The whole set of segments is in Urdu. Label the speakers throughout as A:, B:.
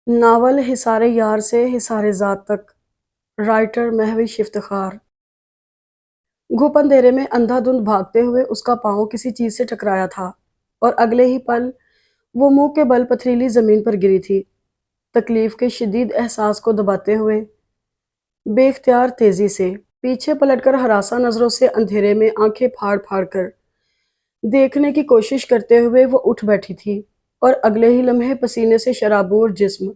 A: ناول حصار یار سے حصار ذات تک، رائٹر مہوش افتخار۔ گھپ اندھیرے میں اندھا دھند بھاگتے ہوئے اس کا پاؤں کسی چیز سے ٹکرایا تھا اور اگلے ہی پل وہ منہ کے بل پتھریلی زمین پر گری تھی۔ تکلیف کے شدید احساس کو دباتے ہوئے بے اختیار تیزی سے پیچھے پلٹ کر ہراساں نظروں سے اندھیرے میں آنکھیں پھاڑ پھاڑ کر دیکھنے کی کوشش کرتے ہوئے وہ اٹھ بیٹھی تھی اور اگلے ہی لمحے پسینے سے شرابور جسم،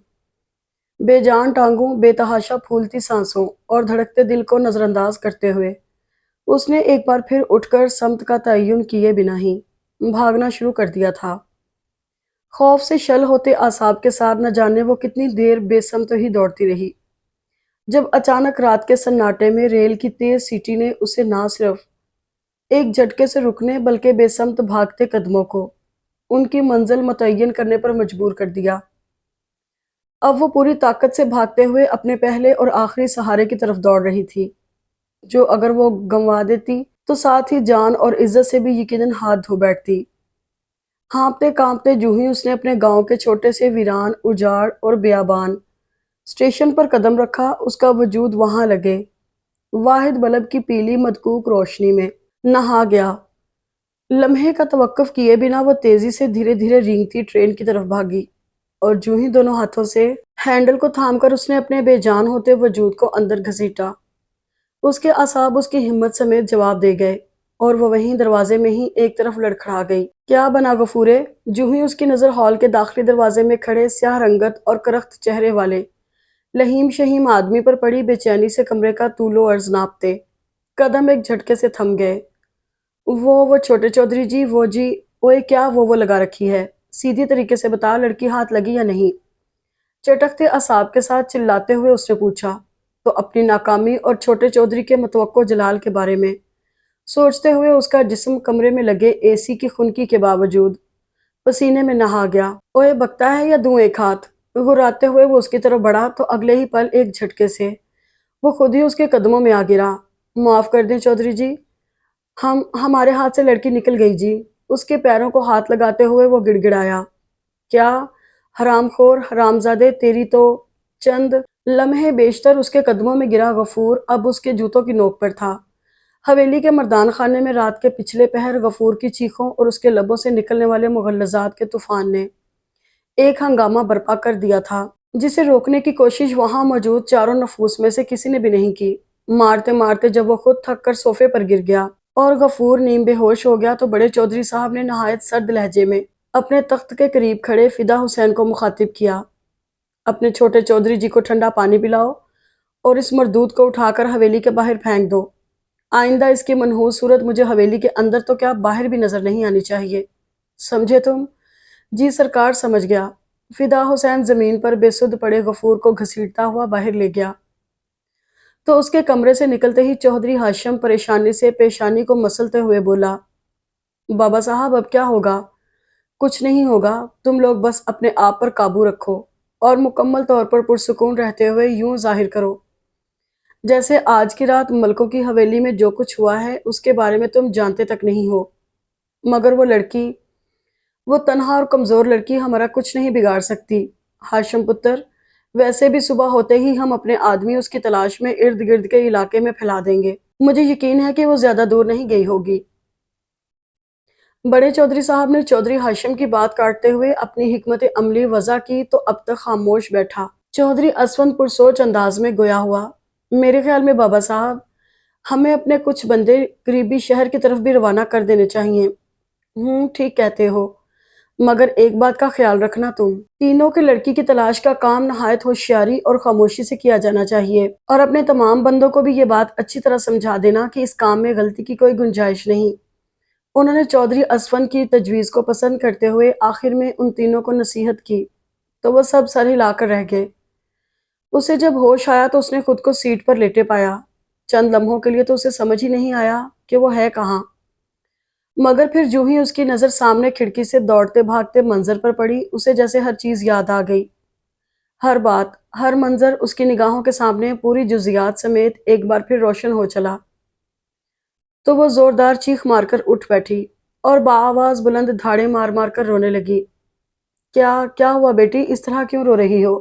A: بے جان ٹانگوں، بے تحاشا پھولتی سانسوں اور دھڑکتے دل کو نظر انداز کرتے ہوئے اس نے ایک بار پھر اٹھ کر سمت کا تعین کیے بنا ہی بھاگنا شروع کر دیا تھا۔ خوف سے شل ہوتے اعصاب کے ساتھ نہ جانے وہ کتنی دیر بے سمت ہی دوڑتی رہی، جب اچانک رات کے سناٹے میں ریل کی تیز سیٹی نے اسے نہ صرف ایک جھٹکے سے رکنے بلکہ بے سمت بھاگتے قدموں کو ان کی منزل متعین کرنے پر مجبور کر دیا۔ اب وہ پوری طاقت سے بھاگتے ہوئے اپنے پہلے اور آخری سہارے کی طرف دوڑ رہی تھی، جو اگر وہ گنوا دیتی تو ساتھ ہی جان اور عزت سے بھی یقیناً ہاتھ دھو بیٹھتی۔ ہانپتے کانپتے جو ہی اس نے اپنے گاؤں کے چھوٹے سے ویران، اجاڑ اور بیابان اسٹیشن پر قدم رکھا، اس کا وجود وہاں لگے واحد بلب کی پیلی مدکوک روشنی میں نہا گیا۔ لمحے کا توقف کیے بنا وہ تیزی سے دھیرے دھیرے رینگتی ٹرین کی طرف بھاگی اور جو ہی دونوں ہاتھوں سے ہینڈل کو تھام کر اس نے اپنے بے جان ہوتے وجود کو اندر گھسیٹا، اس کے اعصاب اس کی ہمت سمیت جواب دے گئے اور وہ وہیں دروازے میں ہی ایک طرف لڑکھڑا گئی۔ کیا بنا غفورے؟ جو ہی اس کی نظر ہال کے داخلی دروازے میں کھڑے سیاہ رنگت اور کرخت چہرے والے لہیم شہیم آدمی پر پڑی، بے چینی سے کمرے کا طول و عرض ناپتے قدم ایک جھٹکے سے تھم گئے۔ وہ چھوٹے چودھری جی، وہ جی، اوئے کیا وہ لگا رکھی ہے؟ سیدھی طریقے سے بتا، لڑکی ہاتھ لگی یا نہیں؟ چٹکتے اعصاب کے ساتھ چلاتے ہوئے اس نے پوچھا تو اپنی ناکامی اور چھوٹے چودھری کے متوقع جلال کے بارے میں سوچتے ہوئے اس کا جسم کمرے میں لگے اے سی کی خنکی کے باوجود پسینے میں نہا گیا۔ اوئے بکتا ہے یا دوں ایک ہاتھ؟ گراتے ہوئے وہ اس کی طرف بڑھا تو اگلے ہی پل ایک جھٹکے سے وہ خود ہی اس کے قدموں میں آ گرا۔ معاف کر دیں چودھری جی، ہمارے ہاتھ سے لڑکی نکل گئی جی۔ اس کے پیروں کو ہاتھ لگاتے ہوئے وہ گڑ گڑایا۔ کیا؟ حرام خور، حرام زادے، تیری تو… چند لمحے بیشتر اس کے قدموں میں گرا غفور اب اس کے جوتوں کی نوک پر تھا۔ حویلی کے مردان خانے میں رات کے پچھلے پہر غفور کی چیخوں اور اس کے لبوں سے نکلنے والے مغلظات کے طوفان نے ایک ہنگامہ برپا کر دیا تھا، جسے روکنے کی کوشش وہاں موجود چاروں نفوس میں سے کسی نے بھی نہیں کی۔ مارتے مارتے جب وہ خود تھک کر صوفے پر گر گیا اور غفور نیم بے ہوش ہو گیا تو بڑے چودھری صاحب نے نہایت سرد لہجے میں اپنے تخت کے قریب کھڑے فدا حسین کو مخاطب کیا۔ اپنے چھوٹے چودھری جی کو ٹھنڈا پانی پلاؤ اور اس مردود کو اٹھا کر حویلی کے باہر پھینک دو۔ آئندہ اس کی منحوس صورت مجھے حویلی کے اندر تو کیا باہر بھی نظر نہیں آنی چاہیے، سمجھے تم؟ جی سرکار، سمجھ گیا۔ فدا حسین زمین پر بے سدھ پڑے غفور کو گھسیٹتا ہوا باہر لے گیا تو اس کے کمرے سے نکلتے ہی چودھری ہاشم پریشانی سے پیشانی کو مسلتے ہوئے بولا، بابا صاحب اب کیا ہوگا؟ کچھ نہیں ہوگا، تم لوگ بس اپنے آپ پر قابو رکھو اور مکمل طور پر پرسکون رہتے ہوئے یوں ظاہر کرو جیسے آج کی رات ملکوں کی حویلی میں جو کچھ ہوا ہے اس کے بارے میں تم جانتے تک نہیں ہو۔ مگر وہ لڑکی، وہ تنہا اور کمزور لڑکی ہمارا کچھ نہیں بگاڑ سکتی ہاشم پتر۔ ویسے بھی صبح ہوتے ہی ہم اپنے آدمی اس کی تلاش میں ارد گرد کے علاقے میں پھیلا دیں گے۔ مجھے یقین ہے کہ وہ زیادہ دور نہیں گئی ہوگی۔ بڑے چودھری صاحب نے چودھری ہاشم کی بات کاٹتے ہوئے اپنی حکمت عملی وضع کی تو اب تک خاموش بیٹھا چودھری اسفند پرسوچ انداز میں گویا ہوا، میرے خیال میں بابا صاحب ہمیں اپنے کچھ بندے قریبی شہر کی طرف بھی روانہ کر دینے چاہیے۔ ٹھیک کہتے ہو، مگر ایک بات کا خیال رکھنا، تم تینوں کے لڑکی کی تلاش کا کام نہایت ہوشیاری اور خاموشی سے کیا جانا چاہیے اور اپنے تمام بندوں کو بھی یہ بات اچھی طرح سمجھا دینا کہ اس کام میں غلطی کی کوئی گنجائش نہیں۔ انہوں نے چودھری اسفند کی تجویز کو پسند کرتے ہوئے آخر میں ان تینوں کو نصیحت کی تو وہ سب سر ہلا کر رہ گئے۔ اسے جب ہوش آیا تو اس نے خود کو سیٹ پر لیٹے پایا۔ چند لمحوں کے لیے تو اسے سمجھ ہی نہیں آیا کہ وہ ہے کہاں، مگر پھر جو ہی اس کی نظر سامنے کھڑکی سے دوڑتے بھاگتے منظر پر پڑی اسے جیسے ہر چیز یاد آ گئی۔ ہر بات، ہر منظر اس کی نگاہوں کے سامنے پوری جزیات سمیت ایک بار پھر روشن ہو چلا تو وہ زوردار چیخ مار کر اٹھ بیٹھی اور بآواز بلند دھاڑے مار مار کر رونے لگی۔ کیا ہوا بیٹی، اس طرح کیوں رو رہی ہو؟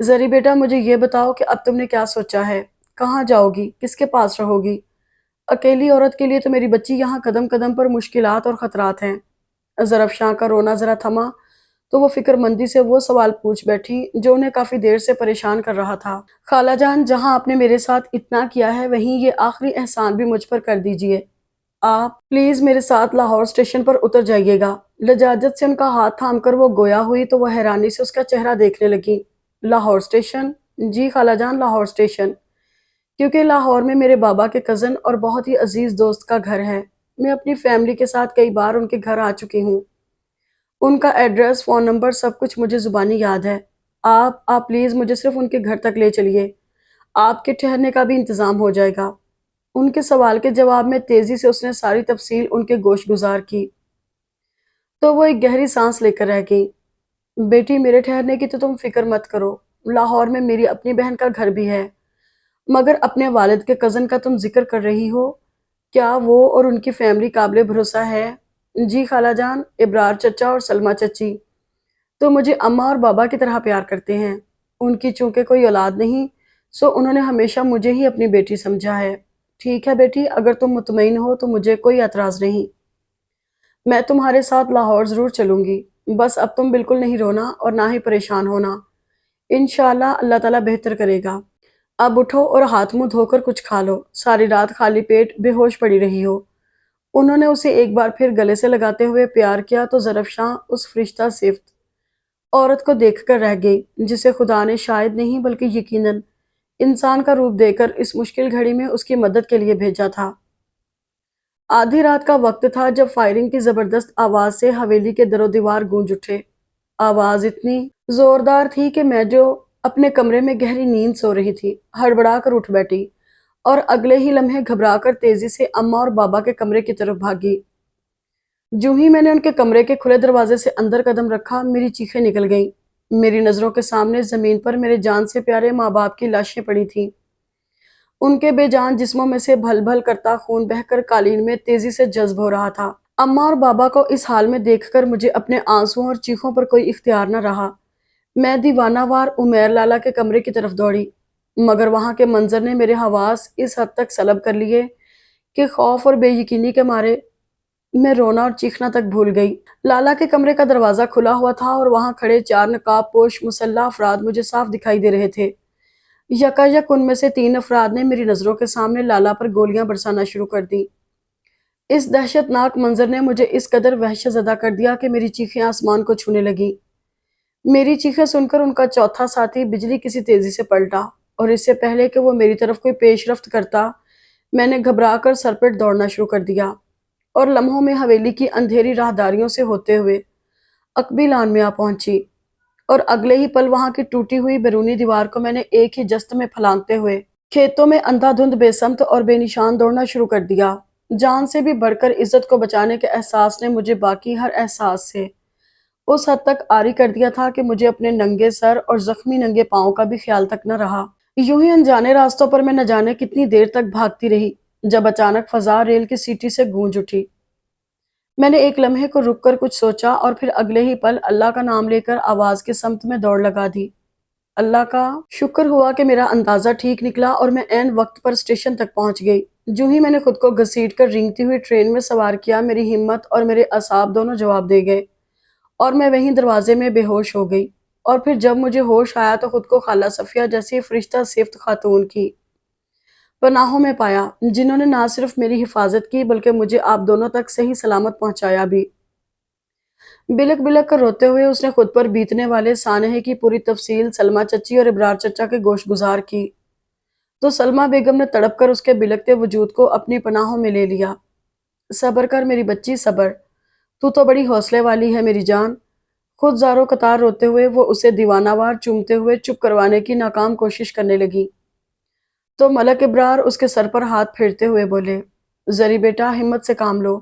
A: زری بیٹا مجھے یہ بتاؤ کہ اب تم نے کیا سوچا ہے؟ کہاں جاؤ گی؟ کس کے پاس رہو گی؟ اکیلی عورت کے لیے تو میری بچی یہاں قدم قدم پر مشکلات اور خطرات ہیں۔ زرفشاں کا رونا ذرا تھما تو وہ فکر مندی سے وہ سوال پوچھ بیٹھی جو انہیں کافی دیر سے پریشان کر رہا تھا۔ خالہ جان، جہاں آپ نے میرے ساتھ اتنا کیا ہے وہیں یہ آخری احسان بھی مجھ پر کر دیجئے۔ آپ پلیز میرے ساتھ لاہور اسٹیشن پر اتر جائیے گا۔ لجاجت سے ان کا ہاتھ تھام کر وہ گویا ہوئی تو وہ حیرانی سے اس کا چہرہ دیکھنے لگی۔ لاہور اسٹیشن؟ جی خالہ جان، لاہور اسٹیشن، کیونکہ لاہور میں میرے بابا کے کزن اور بہت ہی عزیز دوست کا گھر ہے۔ میں اپنی فیملی کے ساتھ کئی بار ان کے گھر آ چکی ہوں۔ ان کا ایڈریس، فون نمبر، سب کچھ مجھے زبانی یاد ہے۔ آپ پلیز مجھے صرف ان کے گھر تک لے چلیے۔ آپ کے ٹھہرنے کا بھی انتظام ہو جائے گا۔ ان کے سوال کے جواب میں تیزی سے اس نے ساری تفصیل ان کے گوش گزار کی تو وہ ایک گہری سانس لے کر رہ گئی۔ بیٹی، میرے ٹھہرنے کی تو تم فکر مت کرو۔ لاہور میں میری اپنی بہن کا گھر بھی ہے، مگر اپنے والد کے کزن کا تم ذکر کر رہی ہو، کیا وہ اور ان کی فیملی قابل بھروسہ ہے؟ جی خالہ جان، ابرار چچا اور سلمہ چچی تو مجھے اماں اور بابا کی طرح پیار کرتے ہیں۔ ان کی چونکہ کوئی اولاد نہیں، سو انہوں نے ہمیشہ مجھے ہی اپنی بیٹی سمجھا ہے۔ ٹھیک ہے بیٹی، اگر تم مطمئن ہو تو مجھے کوئی اعتراض نہیں۔ میں تمہارے ساتھ لاہور ضرور چلوں گی۔ بس اب تم بالکل نہیں رونا اور نہ ہی پریشان ہونا۔ انشاءاللہ اللہ تعالیٰ بہتر کرے گا۔ اب اٹھو اور ہاتھ منہ دھو کر کچھ کھا لو، ساری رات خالی پیٹ بے ہوش پڑی رہی ہو۔ انہوں نے اسے ایک بار پھر گلے سے لگاتے ہوئے پیار کیا تو زرفشاں اس فرشتہ صفت عورت کو دیکھ کر رہ گئی جسے خدا نے شاید نہیں بلکہ یقیناً انسان کا روپ دے کر اس مشکل گھڑی میں اس کی مدد کے لیے بھیجا تھا۔ آدھی رات کا وقت تھا جب فائرنگ کی زبردست آواز سے حویلی کے در و دیوار گونج اٹھے۔ آواز اتنی زوردار تھی کہ میں جو اپنے کمرے میں گہری نیند سو رہی تھی، ہڑبڑا کر اٹھ بیٹھی اور اگلے ہی لمحے گھبرا کر تیزی سے اماں اور بابا کے کمرے کی طرف بھاگی۔ جو ہی میں نے ان کے کمرے کے کھلے دروازے سے اندر قدم رکھا، میری چیخیں نکل گئیں۔ میری نظروں کے سامنے زمین پر میرے جان سے پیارے ماں باپ کی لاشیں پڑی تھیں۔ ان کے بے جان جسموں میں سے بھل بھل کرتا خون بہہ کر قالین میں تیزی سے جذب ہو رہا تھا۔ اماں اور بابا کو اس حال میں دیکھ کر مجھے اپنے آنسوؤں اور چیخوں پر کوئی اختیار نہ رہا۔ میں دیوانہ وار عمیر لالا کے کمرے کی طرف دوڑی، مگر وہاں کے منظر نے میرے حواس اس حد تک سلب کر لیے کہ خوف اور بے یقینی کے مارے میں رونا اور چیخنا تک بھول گئی۔ لالا کے کمرے کا دروازہ کھلا ہوا تھا اور وہاں کھڑے 4 نقاب پوش مسلح افراد مجھے صاف دکھائی دے رہے تھے۔ یکا یک ان میں سے 3 افراد نے میری نظروں کے سامنے لالا پر گولیاں برسانا شروع کر دیں۔ اس دہشت ناک منظر نے مجھے اس قدر وحشت زدہ کر دیا کہ میری چیخیں آسمان کو چھونے لگیں۔ میری چیخیں سن کر ان کا چوتھا ساتھی بجلی کسی تیزی سے پلٹا اور اس سے پہلے کہ وہ میری طرف کوئی پیش رفت کرتا، میں نے گھبرا کر سرپٹ دوڑنا شروع کر دیا اور لمحوں میں حویلی کی اندھیری راہداریوں سے ہوتے ہوئے عقبی لان میں آ پہنچی، اور اگلے ہی پل وہاں کی ٹوٹی ہوئی بیرونی دیوار کو میں نے ایک ہی جست میں پھلانگتے ہوئے کھیتوں میں اندھا دھند بے سمت اور بے نشان دوڑنا شروع کر دیا۔ جان سے بھی بڑھ کر عزت کو بچانے کے احساس نے مجھے باقی ہر احساس سے اس حد تک عاری کر دیا تھا کہ مجھے اپنے ننگے سر اور زخمی ننگے پاؤں کا بھی خیال تک نہ رہا۔ یوں ہی انجانے راستوں پر میں نہ جانے کتنی دیر تک بھاگتی رہی جب اچانک فضا ریل کی سیٹی سے گونج اٹھی۔ میں نے ایک لمحے کو رک کر کچھ سوچا اور پھر اگلے ہی پل اللہ کا نام لے کر آواز کی سمت میں دوڑ لگا دی۔ اللہ کا شکر ہوا کہ میرا اندازہ ٹھیک نکلا اور میں عین وقت پر اسٹیشن تک پہنچ گئی۔ جو ہی میں نے خود کو گھسیٹ کر رینگتی ہوئی ٹرین میں سوار کیا، میری ہمت اور میرے اعصاب دونوں جواب دے گئے اور میں وہیں دروازے میں بے ہوش ہو گئی۔ اور پھر جب مجھے ہوش آیا تو خود کو خالہ صفیہ جیسی فرشتہ صفت خاتون کی پناہوں میں پایا، جنہوں نے نہ صرف میری حفاظت کی بلکہ مجھے آپ دونوں تک صحیح سلامت پہنچایا بھی۔ بلک بلک کر روتے ہوئے اس نے خود پر بیتنے والے سانحے کی پوری تفصیل سلمہ چچی اور ابرار چچا کے گوش گزار کی تو سلمہ بیگم نے تڑپ کر اس کے بلکتے وجود کو اپنی پناہوں میں لے لیا۔ صبر کر میری بچی، صبر، تو بڑی حوصلے والی ہے میری جان۔ خود زاروں قطار روتے ہوئے وہ اسے دیوانہ وار چومتے ہوئے چپ کروانے کی ناکام کوشش کرنے لگی تو ملک ابرار اس کے سر پر ہاتھ پھیرتے ہوئے بولے، زری بیٹا ہمت سے کام لو۔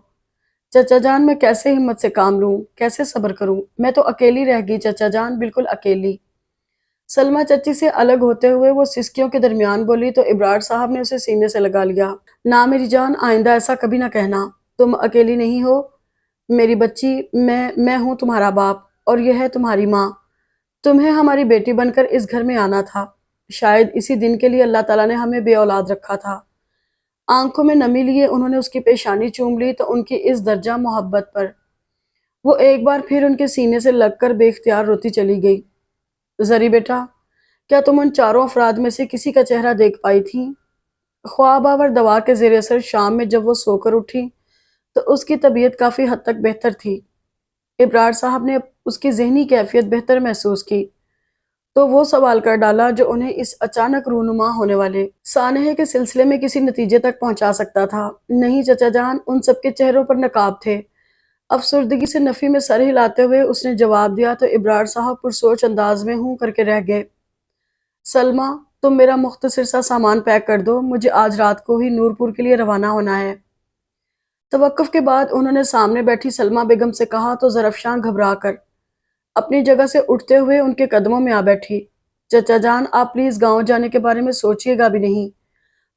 A: چچا جان، میں کیسے ہمت سے کام لوں، کیسے صبر کروں؟ میں تو اکیلی رہ گئی چچا جان، بالکل اکیلی۔ سلمہ چچی سے الگ ہوتے ہوئے وہ سسکیوں کے درمیان بولی تو ابرار صاحب نے اسے سینے سے لگا لیا۔ نہ میری جان، آئندہ ایسا کبھی نہ کہنا۔ تم اکیلی نہیں ہو میری بچی، میں ہوں تمہارا باپ اور یہ ہے تمہاری ماں۔ تمہیں ہماری بیٹی بن کر اس گھر میں آنا تھا، شاید اسی دن کے لیے اللہ تعالیٰ نے ہمیں بے اولاد رکھا تھا۔ آنکھوں میں نمی لیے انہوں نے اس کی پیشانی چوم لی تو ان کی اس درجہ محبت پر وہ ایک بار پھر ان کے سینے سے لگ کر بے اختیار روتی چلی گئی۔ زری بیٹا، کیا تم ان چاروں افراد میں سے کسی کا چہرہ دیکھ پائی تھی؟ خواب آور دوا کے زیر اثر شام میں جب وہ سو کر اٹھی تو اس کی طبیعت کافی حد تک بہتر تھی۔ ابرار صاحب نے اس کی ذہنی کیفیت بہتر محسوس کی تو وہ سوال کر ڈالا جو انہیں اس اچانک رونما ہونے والے سانحے کے سلسلے میں کسی نتیجے تک پہنچا سکتا تھا۔ نہیں چچا جان، ان سب کے چہروں پر نقاب تھے۔ افسردگی سے نفی میں سر ہلاتے ہوئے اس نے جواب دیا تو ابرار صاحب پرسوچ انداز میں ہوں کر کے رہ گئے۔ سلمہ، تم میرا مختصر سا سامان پیک کر دو، مجھے آج رات کو ہی نورپور کے لیے روانہ ہونا ہے۔ توقف کے بعد انہوں نے سامنے بیٹھی سلمہ بیگم سے کہا تو زرفشاں گھبرا کر اپنی جگہ سے اٹھتے ہوئے ان کے قدموں میں آ بیٹھی۔ چچا جان، آپ پلیز گاؤں جانے کے بارے میں سوچئے گا بھی نہیں۔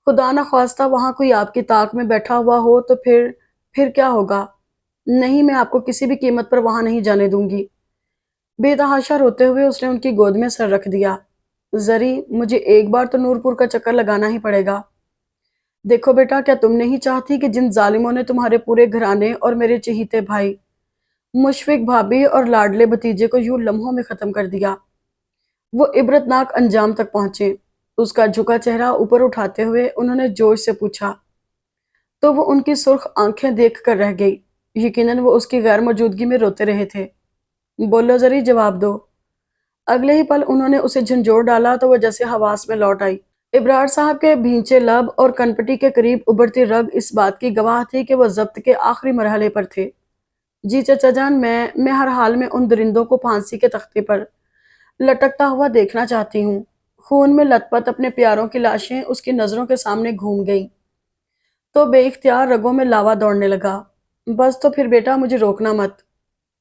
A: خدا نخواستہ وہاں کوئی آپ کی طاق میں بیٹھا ہوا ہو تو پھر کیا ہوگا؟ نہیں، میں آپ کو کسی بھی قیمت پر وہاں نہیں جانے دوں گی۔ بے تحاشا روتے ہوئے اس نے ان کی گود میں سر رکھ دیا۔ زری، مجھے ایک بار تو نورپور کا چکر لگانا ہی پڑے گا۔ دیکھو بیٹا، کیا تم نہیں چاہتی کہ جن ظالموں نے تمہارے پورے گھرانے اور میرے چہیتے بھائی مشفق بھابھی اور لاڈلے بھتیجے کو یوں لمحوں میں ختم کر دیا، وہ عبرتناک انجام تک پہنچے؟ اس کا جھکا چہرہ اوپر اٹھاتے ہوئے انہوں نے جوش سے پوچھا تو وہ ان کی سرخ آنکھیں دیکھ کر رہ گئی۔ یقیناً وہ اس کی غیر موجودگی میں روتے رہے تھے۔ بولو زری، جواب دو۔ اگلے ہی پل انہوں نے اسے جھنجھوڑ ڈالا تو وہ جیسے حواس میں لوٹ آئی۔ ابرار صاحب کے بھینچے لب اور کنپٹی کے قریب ابھرتی رگ اس بات کی گواہ تھی کہ وہ ضبط کے آخری مرحلے پر تھے۔ جی چچا جان، میں ہر حال میں ان درندوں کو پھانسی کے تختے پر لٹکتا ہوا دیکھنا چاہتی ہوں۔ خون میں لت پت اپنے پیاروں کی لاشیں اس کی نظروں کے سامنے گھوم گئیں تو بے اختیار رگوں میں لاوا دوڑنے لگا۔ بس تو پھر بیٹا، مجھے روکنا مت۔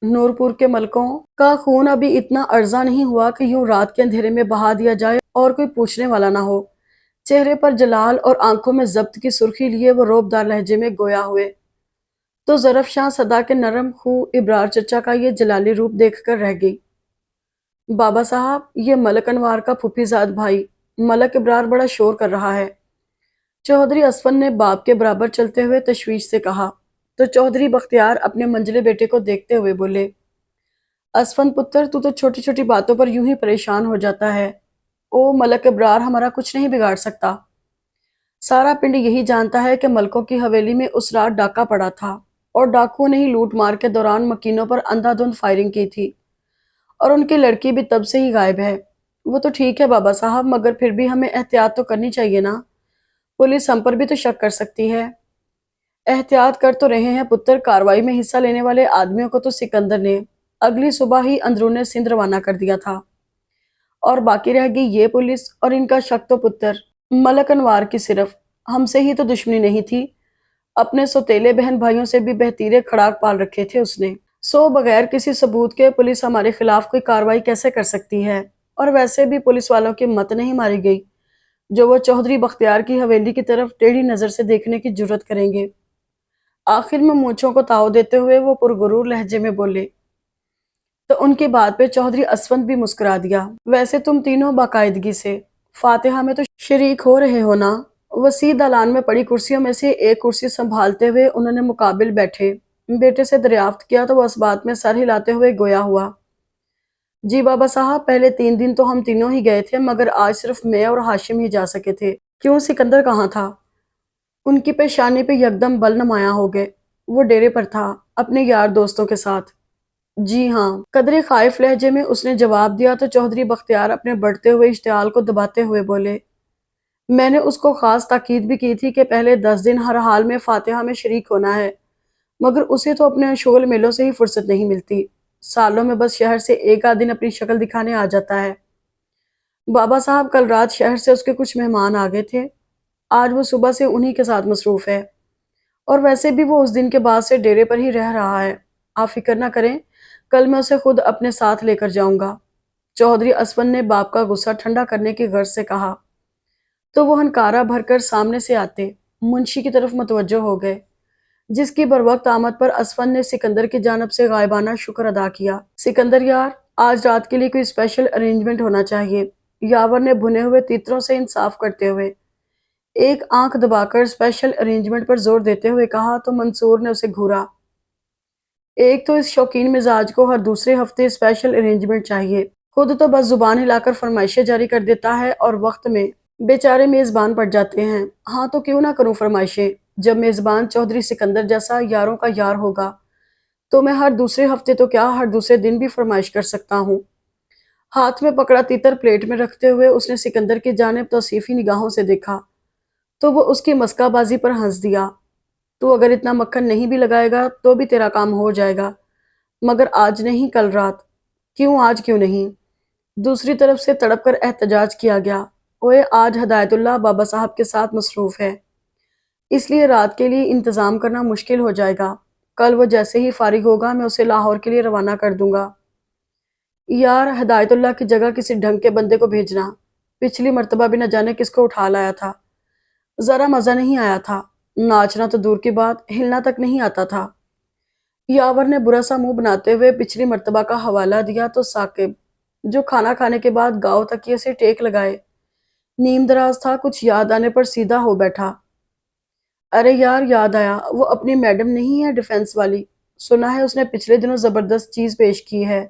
A: نورپور کے ملکوں کا خون ابھی اتنا ارزاں نہیں ہوا کہ یوں رات کے اندھیرے میں بہا دیا جائے اور کوئی پوچھنے والا نہ ہو۔ چہرے پر جلال اور آنکھوں میں ضبط کی سرخی لیے وہ روبدار لہجے میں گویا ہوئے تو زرفشاں صدا کے نرم خو ابرار چچا کا یہ جلالی روپ دیکھ کر رہ گئی۔ بابا صاحب، یہ ملک انوار کا پھوپھی زاد بھائی ملک ابرار بڑا شور کر رہا ہے، چودھری اسفن نے باپ کے برابر چلتے ہوئے تشویش سے کہا تو چودھری بختیار اپنے منجلے بیٹے کو دیکھتے ہوئے بولے، اسفن پتر، تو چھوٹی چھوٹی باتوں پر یوں ہی پریشان ہو جاتا ہے۔ او ملک ابرار ہمارا کچھ نہیں بگاڑ سکتا۔ سارا پنڈ یہی جانتا ہے کہ ملکوں کی حویلی میں اس رات ڈاکہ پڑا تھا اور ڈاکوؤں نے ہی لوٹ مار کے دوران مکینوں پر اندھا دھند فائرنگ کی تھی اور ان کی لڑکی بھی تب سے ہی غائب ہے۔ وہ تو ٹھیک ہے بابا صاحب، مگر پھر بھی ہمیں احتیاط تو کرنی چاہیے نا، پولیس ہم پر بھی تو شک کر سکتی ہے۔ احتیاط کر تو رہے ہیں پتر، کارروائی میں حصہ لینے والے آدمیوں کو تو سکندر نے اگلی صبح ہی اندرون سندھ روانہ کر دیا تھا اور باقی رہ گئی یہ پولیس، اور ان کا شک تو پتر ملک انوار کی صرف ہم سے ہی تو دشمنی نہیں تھی، اپنے سوتیلے بہن بھائیوں سے بھی بہتیرے کھڑاک پال رکھے تھے اس نے۔ سو بغیر کسی ثبوت کے پولیس ہمارے خلاف کوئی کارروائی کیسے کر سکتی ہے؟ اور ویسے بھی پولیس والوں کی مت نہیں ماری گئی جو وہ چودھری بختیار کی حویلی کی طرف ٹیڑھی نظر سے دیکھنے کی جرت کریں گے۔ آخر میں مونچھوں کو تاؤ دیتے ہوئے وہ پرغرور لہجے میں بولے تو ان کی بات پہ چودھری اسفند بھی مسکرا دیا۔ ویسے تم تینوں باقاعدگی سے فاتحہ میں تو شریک ہو رہے ہو نا؟ وسیع دالان میں پڑی کرسیوں میں سے ایک کرسی سنبھالتے ہوئے انہوں نے مقابل بیٹھے بیٹے سے دریافت کیا تو وہ اس بات میں سر ہلاتے ہوئے گویا ہوا، جی بابا صاحب، پہلے 3 دن تو ہم تینوں ہی گئے تھے مگر آج صرف میں اور ہاشم ہی جا سکے تھے۔ کیوں، سکندر کہاں تھا؟ ان کی پیشانی پہ یکدم بل نمایاں ہو گئے۔ وہ ڈیرے پر تھا، اپنے یار دوستوں کے ساتھ۔ جی ہاں، قدرے خائف لہجے میں اس نے جواب دیا تو چودھری بختیار اپنے بڑھتے ہوئے اشتعال کو دباتے ہوئے بولے، میں نے اس کو خاص تاکید بھی کی تھی کہ پہلے 10 دن ہر حال میں فاتحہ میں شریک ہونا ہے، مگر اسے تو اپنے شغل میلوں سے ہی فرصت نہیں ملتی، سالوں میں بس شہر سے ایک آدھ دن اپنی شکل دکھانے آ جاتا ہے۔ بابا صاحب، کل رات شہر سے اس کے کچھ مہمان آ گئے تھے، آج وہ صبح سے انہی کے ساتھ مصروف ہے، اور ویسے بھی وہ اس دن کے بعد سے ڈیرے پر ہی رہ رہا ہے۔ آپ فکر نہ کریں، کل میں اسے خود اپنے ساتھ لے کر جاؤں گا۔ چودھری اسفن نے باپ کا غصہ ٹھنڈا کرنے کی غرض سے کہا تو وہ ہنکارا بھر کر سامنے سے آتے منشی کی طرف متوجہ ہو گئے، جس کی بروقت آمد پر اسفن نے سکندر کی جانب سے غائبانہ شکر ادا کیا۔ سکندر یار، آج رات کے لیے کوئی اسپیشل ارینجمنٹ ہونا چاہیے، یاور نے بھنے ہوئے تیتروں سے انصاف کرتے ہوئے ایک آنکھ دبا کر اسپیشل ارینجمنٹ پر زور دیتے ہوئے کہا تو منصور نے اسے گھورا۔ ایک تو اس شوقین مزاج کو ہر دوسرے ہفتے اسپیشل ارینجمنٹ چاہیے، خود تو بس زبان ہلا کر فرمائشیں جاری کر دیتا ہے اور وقت میں بیچارے میزبان پڑ جاتے ہیں۔ ہاں تو کیوں نہ کروں فرمائشیں، جب میزبان چودھری سکندر جیسا یاروں کا یار ہوگا تو میں ہر دوسرے ہفتے تو کیا ہر دوسرے دن بھی فرمائش کر سکتا ہوں۔ ہاتھ میں پکڑا تیتر پلیٹ میں رکھتے ہوئے اس نے سکندر کی جانب توصیفی نگاہوں سے دیکھا تو وہ اس کی مسکہ بازی پر ہنس دیا۔ تو اگر اتنا مکھن نہیں بھی لگائے گا تو بھی تیرا کام ہو جائے گا، مگر آج نہیں کل رات۔ کیوں آج کیوں نہیں؟ دوسری طرف سے تڑپ کر احتجاج کیا گیا، اوئے آج ہدایت اللہ بابا صاحب کے ساتھ مصروف ہے، اس لیے رات کے لیے انتظام کرنا مشکل ہو جائے گا۔ کل وہ جیسے ہی فارغ ہوگا میں اسے لاہور کے لیے روانہ کر دوں گا۔ یار ہدایت اللہ کی جگہ کسی ڈھنگ کے بندے کو بھیجنا، پچھلی مرتبہ بھی نہ جانے کس کو اٹھا لایا تھا، ذرا مزہ نہیں آیا تھا، ناچنا تو دور کی بات ہلنا تک نہیں آتا تھا۔ یاور نے برا سا منہ بناتے ہوئے پچھلی مرتبہ کا حوالہ دیا تو ثاقب جو کھانا کھانے کے بعد گاؤ تکیے سے ٹیک لگائے نیم دراز تھا، کچھ یاد آنے پر سیدھا ہو بیٹھا۔ ارے یار یاد آیا، وہ اپنی میڈم نہیں ہے ڈیفنس والی، سنا ہے اس نے پچھلے دنوں زبردست چیز پیش کی ہے،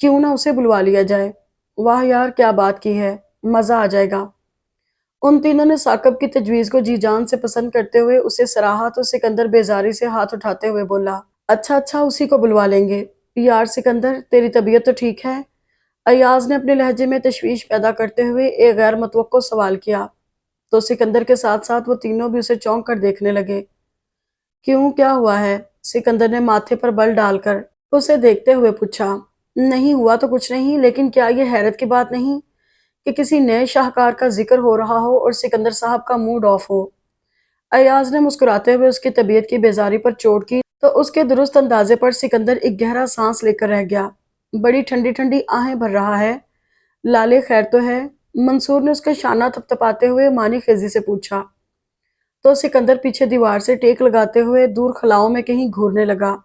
A: کیوں نہ اسے بلوا لیا جائے۔ واہ یار کیا بات کی ہے، مزہ آ جائے گا۔ ان تینوں نے ثاقب کی تجویز کو جی جان سے پسند کرتے ہوئے اسے سراہا تو سکندر بیزاری سے ہاتھ اٹھاتے ہوئے بولا، اچھا اچھا اسی کو بلوا لیں گے۔ یار سکندر تیری طبیعت تو ٹھیک ہے؟ ایاز نے اپنے لہجے میں تشویش پیدا کرتے ہوئے ایک غیر متوقع سوال کیا تو سکندر کے ساتھ ساتھ وہ تینوں بھی اسے چونک کر دیکھنے لگے۔ کیوں کیا ہوا ہے؟ سکندر نے ماتھے پر بل ڈال کر اسے دیکھتے ہوئے پوچھا۔ نہیں ہوا تو کچھ نہیں، لیکن کیا یہ حیرت کی بات نہیں کہ کسی نئے شاہکار کا ذکر ہو رہا ہو اور سکندر صاحب کا موڈ آف ہو؟ ایاز نے مسکراتے ہوئے اس کی طبیعت کی بیزاری پر چوٹ کی تو اس کے درست اندازے پر سکندر ایک گہرا سانس لے کر رہ گیا۔ بڑی ٹھنڈی ٹھنڈی آہیں بھر رہا ہے، لالے خیر تو ہے؟ منصور نے اس کا شانہ تھپتھپاتے ہوئے مانی خیزی سے پوچھا تو سکندر پیچھے دیوار سے ٹیک لگاتے ہوئے دور خلاؤں میں کہیں گھورنے لگا۔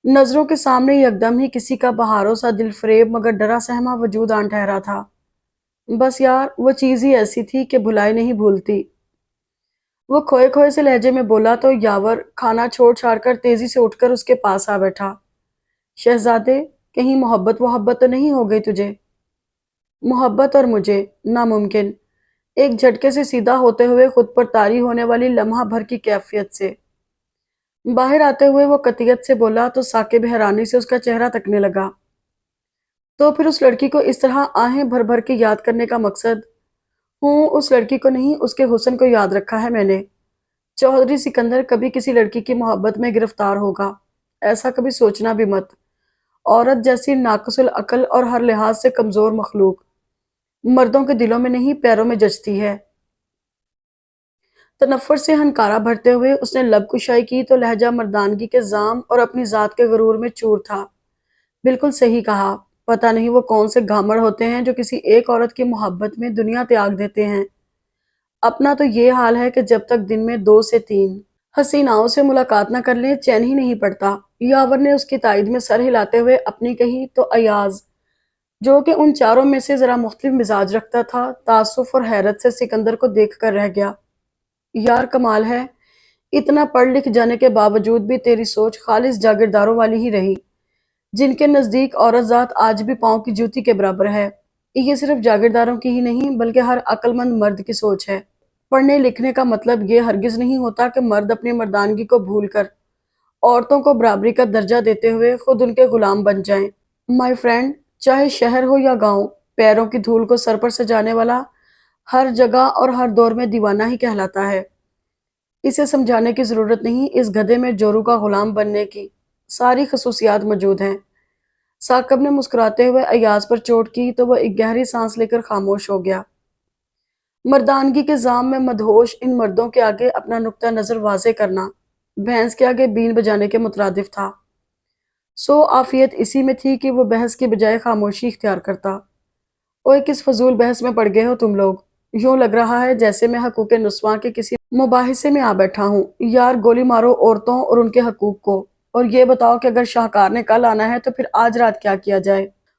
A: نظروں کے سامنے یکدم ہی کسی کا بہاروں سا دل فریب مگر ڈرا سہما وجود آن ٹھہرا تھا۔ بس یار وہ چیز ہی ایسی تھی کہ بھلائی نہیں بھولتی، وہ کھوئے کھوئے سے لہجے میں بولا تو یاور کھانا چھوڑ چھاڑ کر تیزی سے اٹھ کر اس کے پاس آ بیٹھا۔ شہزادے کہیں محبت تو نہیں ہو گئی تجھے؟ محبت اور مجھے ناممکن، ایک جھٹکے سے سیدھا ہوتے ہوئے خود پر طاری ہونے والی لمحہ بھر کی کیفیت سے باہر آتے ہوئے وہ قطعیت سے بولا تو ثاقب حیرانی سے اس کا چہرہ تکنے لگا۔ تو پھر اس لڑکی کو اس طرح آہیں بھر بھر کے یاد کرنے کا مقصد؟ ہوں اس لڑکی کو نہیں، اس کے حسن کو یاد رکھا ہے میں نے۔ چودھری سکندر کبھی کسی لڑکی کی محبت میں گرفتار ہوگا ایسا کبھی سوچنا بھی مت، عورت جیسی ناقص العقل اور ہر لحاظ سے کمزور مخلوق مردوں کے دلوں میں نہیں پیروں میں جچتی ہے۔ تنفر سے ہنکارا بھرتے ہوئے اس نے لب کشائی کی تو لہجہ مردانگی کے زام اور اپنی ذات کے غرور میں چور تھا۔ بالکل صحیح کہا، پتہ نہیں وہ کون سے گھامڑ ہوتے ہیں جو کسی ایک عورت کی محبت میں دنیا تیاگ دیتے ہیں۔ اپنا تو یہ حال ہے کہ جب تک دن میں 2 سے 3 حسیناؤں سے ملاقات نہ کر لیں چین ہی نہیں پڑتا۔ یاور نے اس کی تائید میں سر ہلاتے ہوئے اپنی کہی تو ایاز جو کہ ان چاروں میں سے ذرا مختلف مزاج رکھتا تھا تعصف اور حیرت سے سکندر کو دیکھ کر رہ گیا۔ یار کمال ہے، اتنا پڑھ لکھ جانے کے باوجود بھی تیری سوچ خالص جاگیرداروں والی ہی رہی، جن کے نزدیک عورت ذات آج بھی پاؤں کی جوتی کے برابر ہے۔ یہ صرف جاگیرداروں کی ہی نہیں بلکہ ہر عقل مند مرد کی سوچ ہے۔ پڑھنے لکھنے کا مطلب یہ ہرگز نہیں ہوتا کہ مرد اپنی مردانگی کو بھول کر عورتوں کو برابری کا درجہ دیتے ہوئے خود ان کے غلام بن جائیں۔ مائی فرینڈ، چاہے شہر ہو یا گاؤں، پیروں کی دھول کو سر پر سجانے والا ہر جگہ اور ہر دور میں دیوانہ ہی کہلاتا ہے۔ اسے سمجھانے کی ضرورت نہیں، اس گدھے میں جورو کا غلام بننے کی ساری خصوصیات موجود ہیں۔ ثاقب نے مسکراتے ہوئے ایاز پر چوٹ کی تو وہ ایک گہری سانس لے کر خاموش ہو گیا۔ مردانگی کے زام میں مدہوش ان مردوں کے آگے اپنا نقطہ نظر واضح کرنا بھینس کے آگے بین بجانے کے مترادف تھا۔ سو عافیت اسی میں تھی کہ وہ بحث کی بجائے خاموشی اختیار کرتا۔ اوئے کس فضول بحث میں پڑ گئے ہو تم لوگ، یوں لگ رہا ہے جیسے میں حقوق نسواں کے کسی مباحثے میں آ بیٹھا ہوں۔ یار گولی مارو عورتوں اور ان کے حقوق کو، اور یہ بتاؤ کہ اگر شاہکار نے کل آنا ہے تو پھر آج رات کیا کیا جائے؟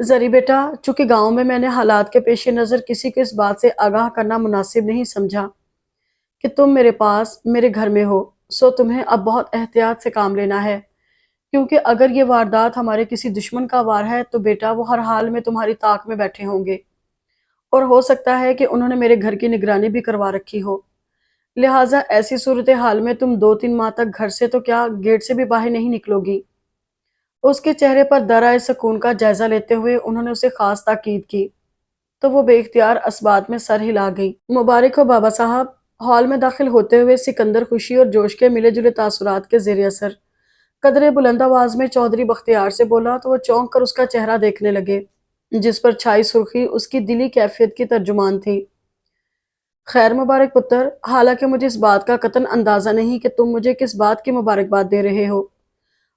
A: زری بیٹا، چونکہ گاؤں میں نے حالات کے پیش نظر کسی کو اس بات سے آگاہ کرنا مناسب نہیں سمجھا کہ تم میرے پاس میرے گھر میں ہو، سو تمہیں اب بہت احتیاط سے کام لینا ہے، کیونکہ اگر یہ واردات ہمارے کسی دشمن کا وار ہے تو بیٹا وہ ہر حال میں تمہاری طاق میں بیٹھے ہوں گے، اور ہو سکتا ہے کہ انہوں نے میرے گھر کی نگرانی بھی کروا رکھی ہو، لہٰذا ایسی صورتحال میں تم 2-3 ماہ تک گھر سے تو کیا گیٹ سے بھی باہر نہیں نکلو گی۔ اس کے چہرے پر درائے سکون کا جائزہ لیتے ہوئے انہوں نے اسے خاص تاکید کی، تو وہ بے اختیار اس بات میں سر ہلا گئی۔ مبارک ہو بابا صاحب۔ ہال میں داخل ہوتے ہوئے سکندر خوشی اور جوش کے ملے جلے تاثرات کے زیر اثر قدرے بلند آواز میں چودھری بختیار سے بولا تو وہ چونک کر اس کا چہرہ دیکھنے لگے، جس پر چھائی سرخی اس کی دلی کیفیت کی ترجمان تھی۔ خیر مبارک پتر، حالانکہ مجھے اس بات کا قطعاً اندازہ نہیں کہ تم مجھے کس بات کی مبارکباد دے رہے ہو،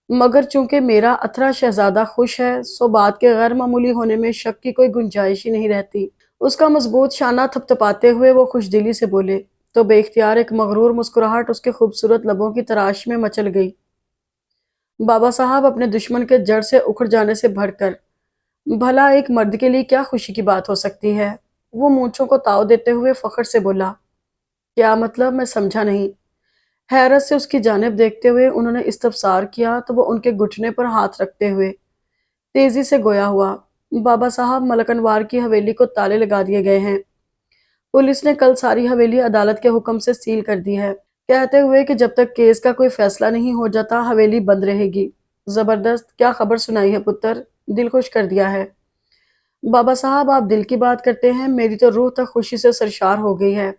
A: مگر چونکہ میرا اتھرا شہزادہ خوش ہے سو بات کے غیر معمولی ہونے میں شک کی کوئی گنجائش ہی نہیں رہتی۔ اس کا مضبوط شانہ تھپ تھپاتے ہوئے وہ خوش دلی سے بولے تو بے اختیار ایک مغرور مسکراہٹ اس کے خوبصورت لبوں کی تراش میں مچل گئی۔ بابا صاحب، اپنے دشمن کے جڑ سے اکھڑ جانے سے بڑھ کر بھلا ایک مرد کے لیے کیا خوشی کی بات ہو سکتی ہے؟ وہ مونچھوں کو تاؤ دیتے ہوئے فخر سے بولا۔ کیا مطلب؟ میں سمجھا نہیں۔ حیرت سے اس کی جانب دیکھتے ہوئے انہوں نے استفسار کیا تو وہ ان کے گھٹنے پر ہاتھ رکھتے ہوئے تیزی سے گویا ہوا۔ بابا صاحب، ملک انوار کی حویلی کو تالے لگا دیے گئے ہیں، پولیس نے کل ساری حویلی عدالت کے حکم سے سیل کر دی ہے، کہتے ہوئے کہ جب تک کیس کا کوئی فیصلہ نہیں ہو جاتا حویلی بند رہے گی۔ زبردست، کیا خبر سنائی ہے پتر، دل خوش کر دیا ہے۔ بابا صاحب، آپ دل کی بات کرتے ہیں، میری تو روح تک خوشی سے سرشار ہو گئی ہے۔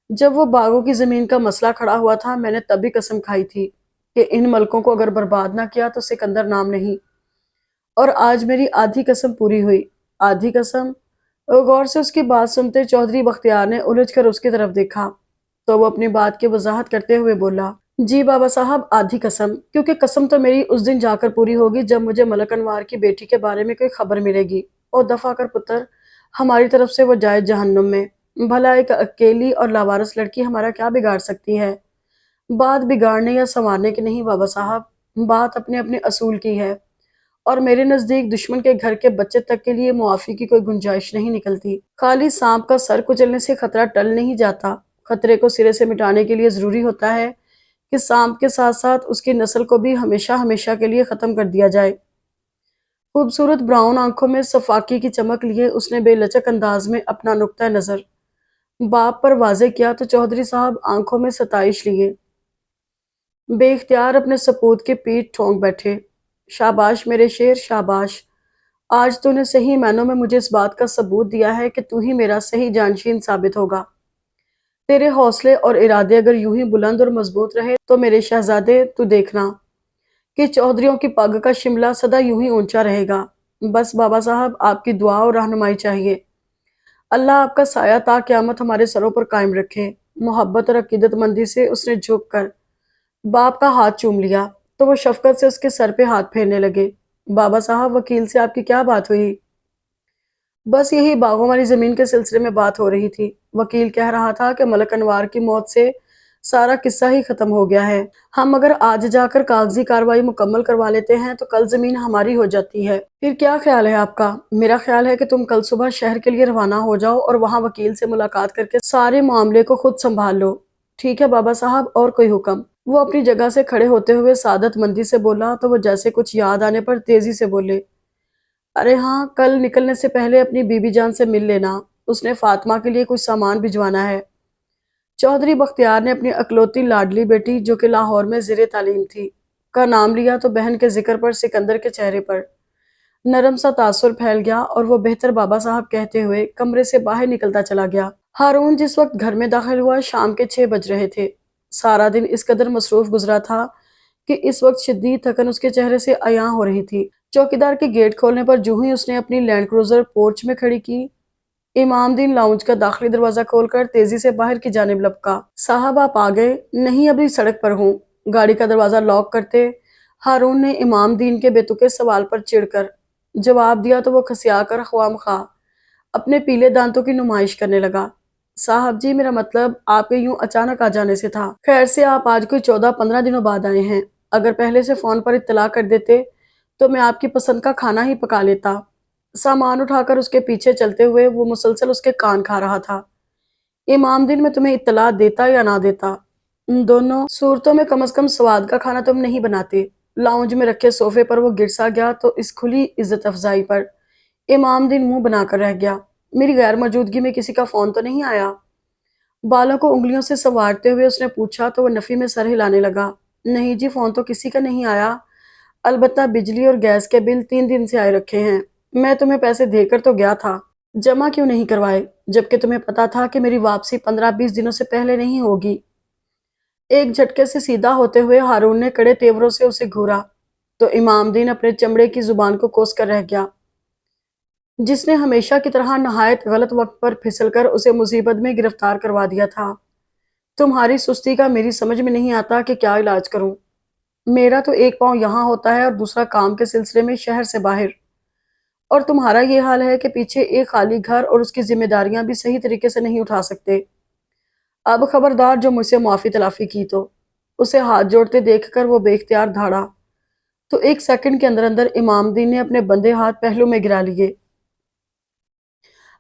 A: جب وہ باغوں کی زمین کا مسئلہ کھڑا ہوا تھا میں نے تبھی قسم کھائی تھی کہ ان ملکوں کو اگر برباد نہ کیا تو سکندر نام نہیں، اور آج میری آدھی قسم پوری ہوئی۔ آدھی قسم؟ غور سے اس کی بات سنتے چودھری بختیار نے الجھ کر اس کی طرف دیکھا تو وہ اپنی بات کی وضاحت کرتے ہوئے بولا، جی بابا صاحب، آدھی قسم، کیونکہ قسم تو میری اس دن جا کر پوری ہوگی جب مجھے ملک انوار کی بیٹی کے بارے میں کوئی خبر ملے گی، اور دفع کر پتر، ہماری طرف سے وہ جائے جہنم میں۔ بھلا ایک اکیلی اور لاوارث لڑکی ہمارا کیا بگاڑ سکتی ہے؟ بات بگاڑنے یا سنوارنے کی نہیں بابا صاحب، بات اپنے اپنے اصول کی ہے، اور میرے نزدیک دشمن کے گھر کے بچے تک کے لیے معافی کی کوئی گنجائش نہیں نکلتی۔ خالی سانپ کا سر کچلنے سے خطرہ ٹل نہیں جاتا، خطرے کو سرے سے مٹانے کے لیے ضروری ہوتا ہے کہ سانپ کے ساتھ ساتھ اس کی نسل کو بھی ہمیشہ ہمیشہ کے لیے ختم کر دیا جائے۔ خوبصورت براؤن آنکھوں میں صفاقی کی چمک لیے اس نے بے لچک انداز میں اپنا نقطہ نظر باپ پر واضح کیا تو چودھری صاحب آنکھوں میں ستائش لیے بے اختیار اپنے سپوت کی پیٹھ ٹھونک بیٹھے۔ شاباش میرے شیر، شاباش، آج تو نے صحیح معنوں میں مجھے اس بات کا ثبوت دیا ہے کہ تو ہی میرا صحیح جانشین ثابت ہوگا۔ تیرے حوصلے اور ارادے اگر یوں ہی بلند اور مضبوط رہے تو میرے شہزادے تو دیکھنا کہ چودھریوں کی پگ کا شملہ سدا یوں ہی اونچا رہے گا۔ بس بابا صاحب، آپ کی دعا اور رہنمائی چاہیے۔ اللہ آپ کا سایہ تا قیامت ہمارے سروں پر قائم رکھے۔ محبت اور عقیدت مندی سے اس نے جھک کر باپ کا ہاتھ چوم لیا تو وہ شفقت سے اس کے سر پہ ہاتھ پھیرنے لگے۔ بابا صاحب، وکیل سے آپ کی کیا بات ہوئی؟ بس یہی باغوں والی زمین کے سلسلے میں بات ہو رہی تھی۔ وکیل کہہ رہا تھا کہ ملک انوار کی موت سے سارا قصہ ہی ختم ہو گیا ہے، ہم اگر آج جا کر کاغذی کارروائی مکمل کروا لیتے ہیں تو کل زمین ہماری ہو جاتی ہے۔ پھر کیا خیال ہے آپ کا؟ میرا خیال ہے کہ تم کل صبح شہر کے لیے روانہ ہو جاؤ اور وہاں وکیل سے ملاقات کر کے سارے معاملے کو خود سنبھال لو۔ ٹھیک ہے بابا صاحب، اور کوئی حکم؟ وہ اپنی جگہ سے کھڑے ہوتے ہوئے سعادت مندی سے بولا تو وہ جیسے کچھ یاد آنے پر تیزی سے بولے، ارے ہاں، کل نکلنے سے پہلے اپنی بی بی جان سے مل لینا، اس نے فاطمہ کے لیے کچھ سامان بھجوانا ہے۔ چودھری بختیار نے اپنی اکلوتی لاڈلی بیٹی جو کہ لاہور میں زیر تعلیم تھی کا نام لیا تو بہن کے ذکر پر سکندر کے چہرے پر نرم سا تاثر پھیل گیا اور وہ بہتر بابا صاحب کہتے ہوئے کمرے سے باہر نکلتا چلا گیا۔ ہارون جس وقت گھر میں داخل ہوا شام کے 6 بج رہے تھے۔ سارا دن اس قدر مصروف گزرا تھا کہ اس وقت شدید تھکن اس کے چہرے سے عیاں ہو رہی تھی۔ چوکیدار کے گیٹ کھولنے پر جو ہی اس نے اپنی لینڈ کروزر پورچ میں کھڑی کی، امام دین لاؤنج کا داخلی دروازہ کھول کر تیزی سے باہر کی جانب لپکا۔ صاحب آپ آ گئے؟ نہیں، ابھی سڑک پر ہوں۔ گاڑی کا دروازہ لاک کرتے ہارون نے امام دین کے بے تکے سوال پر چڑ کر جواب دیا تو وہ کھسیا کر خواہ مخواہ اپنے پیلے دانتوں کی نمائش کرنے لگا۔ صاحب جی، میرا مطلب آپ کے یوں اچانک آ جانے سے تھا۔ خیر سے آپ آج کوئی 14-15 دنوں بعد آئے ہیں، اگر پہلے سے فون پر اطلاع کر دیتے تو میں آپ کی پسند کا کھانا ہی پکا لیتا۔ سامان اٹھا کر اس کے پیچھے چلتے ہوئے وہ مسلسل اس کے کان کھا رہا تھا۔ امام دن میں تمہیں اطلاع دیتا یا نہ دیتا، ان دونوں صورتوں میں کم از کم سواد کا کھانا تم نہیں بناتے۔ لاؤنج میں رکھے صوفے پر وہ گر سا گیا تو اس کھلی عزت افزائی پر امام دن منہ بنا کر رہ گیا۔ میری غیر موجودگی میں کسی کا فون تو نہیں آیا؟ بالوں کو انگلیوں سے سنوارتے ہوئے اس نے پوچھا تو وہ نفی میں سر ہلانے لگا۔ نہیں جی، فون تو کسی کا نہیں آیا، البتہ بجلی اور گیس کے بل 3 دن سے آئے رکھے ہیں۔ میں تمہیں پیسے دے کر تو گیا تھا، جمع کیوں نہیں کروائے جبکہ تمہیں پتا تھا کہ میری واپسی 15-20 دنوں سے پہلے نہیں ہوگی؟ ایک جھٹکے سے سیدھا ہوتے ہوئے ہارون نے کڑے تیوروں سے اسے گھورا تو امام دین اپنے چمڑے کی زبان کو کوس کر رہ گیا، جس نے ہمیشہ کی طرح نہایت غلط وقت پر پھسل کر اسے مصیبت میں گرفتار کروا دیا تھا۔ تمہاری سستی کا میری سمجھ میں نہیں آتا کہ کیا علاج کروں۔ میرا تو ایک پاؤں یہاں ہوتا ہے اور دوسرا کام کے سلسلے میں شہر سے باہر، اور تمہارا یہ حال ہے کہ پیچھے ایک خالی گھر اور اس کی ذمہ داریاں بھی صحیح طریقے سے نہیں اٹھا سکتے۔ اب خبردار جو مجھ سے معافی تلافی کی تو۔ اسے ہاتھ جوڑتے دیکھ کر وہ بے اختیار دھاڑا تو ایک سیکنڈ کے اندر اندر امام دین نے اپنے بندے ہاتھ پہلو میں گرا لیے۔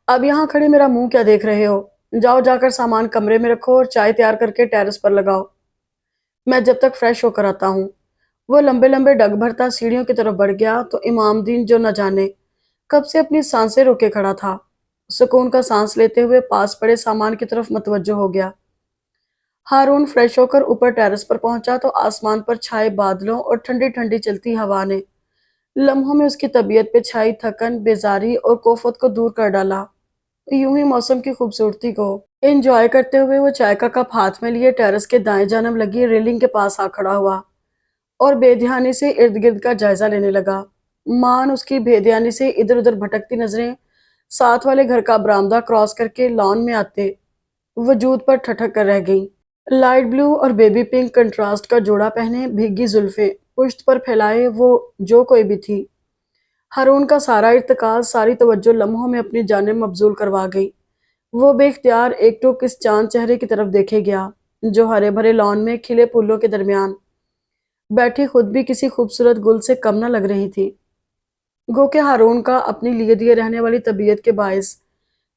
A: اب یہاں کھڑے میرا منہ کیا دیکھ رہے ہو؟ جاؤ جا کر سامان کمرے میں رکھو اور چائے تیار کر کے ٹیرس پر لگاؤ، میں جب تک فریش ہو کر آتا ہوں۔ وہ لمبے لمبے ڈگ بھرتا سیڑھیوں کی طرف بڑھ گیا تو امام دین جو نہ جانے کب سے اپنی سانسیں روکے کھڑا تھا، سکون کا سانس لیتے ہوئے پاس پڑے سامان کی طرف متوجہ ہو گیا۔ ہارون فریش ہو کر اوپر ٹیرس پر پہنچا تو آسمان پر چھائے بادلوں اور ٹھنڈی ٹھنڈی چلتی ہوا نے لمحوں میں اس کی طبیعت پہ چھائی تھکن، بیزاری اور کوفت کو دور کر ڈالا۔ یوں ہی موسم کی خوبصورتی کو انجوائے کرتے ہوئے وہ چائے کا کپ ہاتھ میں لیے ٹیرس کے دائیں جانب لگی ریلنگ کے پاس آ کھڑا ہوا اور بے دھیانی سے ارد گرد کا جائزہ لینے لگا۔ مان اس کی بے دھیانی سے ادھر ادھر بھٹکتی نظریں ساتھ والے گھر کا برآمدہ کراس کر کے لان میں آتے وجود پر ٹھٹک کر رہ گئیں۔ لائٹ بلو اور بیبی پنک کنٹراسٹ کا جوڑا پہنے، بھیگی زلفیں پشت پر پھیلائے وہ جو کوئی بھی تھی، ہارون کا سارا ارتکاز، ساری توجہ لمحوں میں اپنی جانب مبذول کروا گئی۔ وہ بے اختیار ایک ٹوک اس چاند چہرے کی طرف دیکھے گیا جو ہرے بھرے لان میں کھلے پھولوں کے درمیان بیٹھی خود بھی کسی خوبصورت گل سے کم نہ لگ رہی تھی۔ گو کہ ہارون کا اپنی لیے دیے رہنے والی طبیعت کے باعث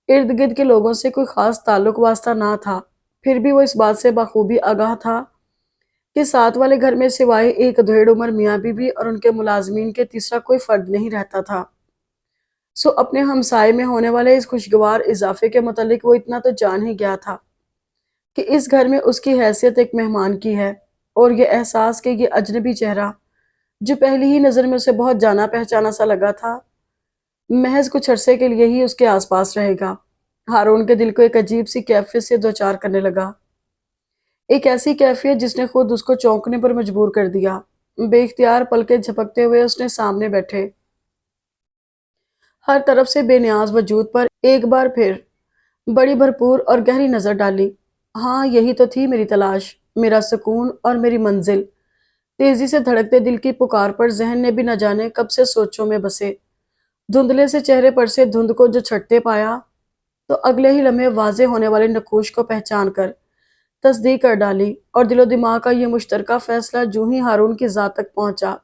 A: ارد گرد کے لوگوں سے کوئی خاص تعلق واسطہ نہ تھا، پھر بھی وہ اس بات سے بخوبی آگاہ تھا کہ ساتھ والے گھر میں سوائے ایک ادھیڑ عمر میاں بی بی اور ان کے ملازمین کے تیسرا کوئی فرد نہیں رہتا تھا۔ سو اپنے ہمسائے میں ہونے والے اس خوشگوار اضافے کے متعلق وہ اتنا تو جان ہی گیا تھا کہ اس گھر میں اس کی حیثیت ایک مہمان کی ہے، اور یہ احساس کہ یہ اجنبی چہرہ جو پہلی ہی نظر میں اسے بہت جانا پہچانا سا لگا تھا، محض کچھ عرصے کے لیے ہی اس کے آس پاس رہے گا، ہارون کے دل کو ایک عجیب سی کیفیت سے دوچار کرنے لگا۔ ایک ایسی کیفیت جس نے خود اس کو چونکنے پر مجبور کر دیا۔ بے اختیار پلکیں جھپکتے ہوئے اس نے سامنے بیٹھے ہر طرف سے بے نیاز وجود پر ایک بار پھر بڑی بھرپور اور گہری نظر ڈالی۔ ہاں، یہی تو تھی میری تلاش، میرا سکون اور میری منزل۔ تیزی سے دھڑکتے دل کی پکار پر ذہن نے بھی نہ جانے کب سے سوچوں میں بسے دھندلے سے چہرے پر سے دھند کو جو چھٹتے پایا تو اگلے ہی لمحے واضح ہونے والے نقوش کو پہچان کر تصدیق کر ڈالی، اور دل و دماغ کا یہ مشترکہ فیصلہ جو ہی ہارون کی ذات تک پہنچا،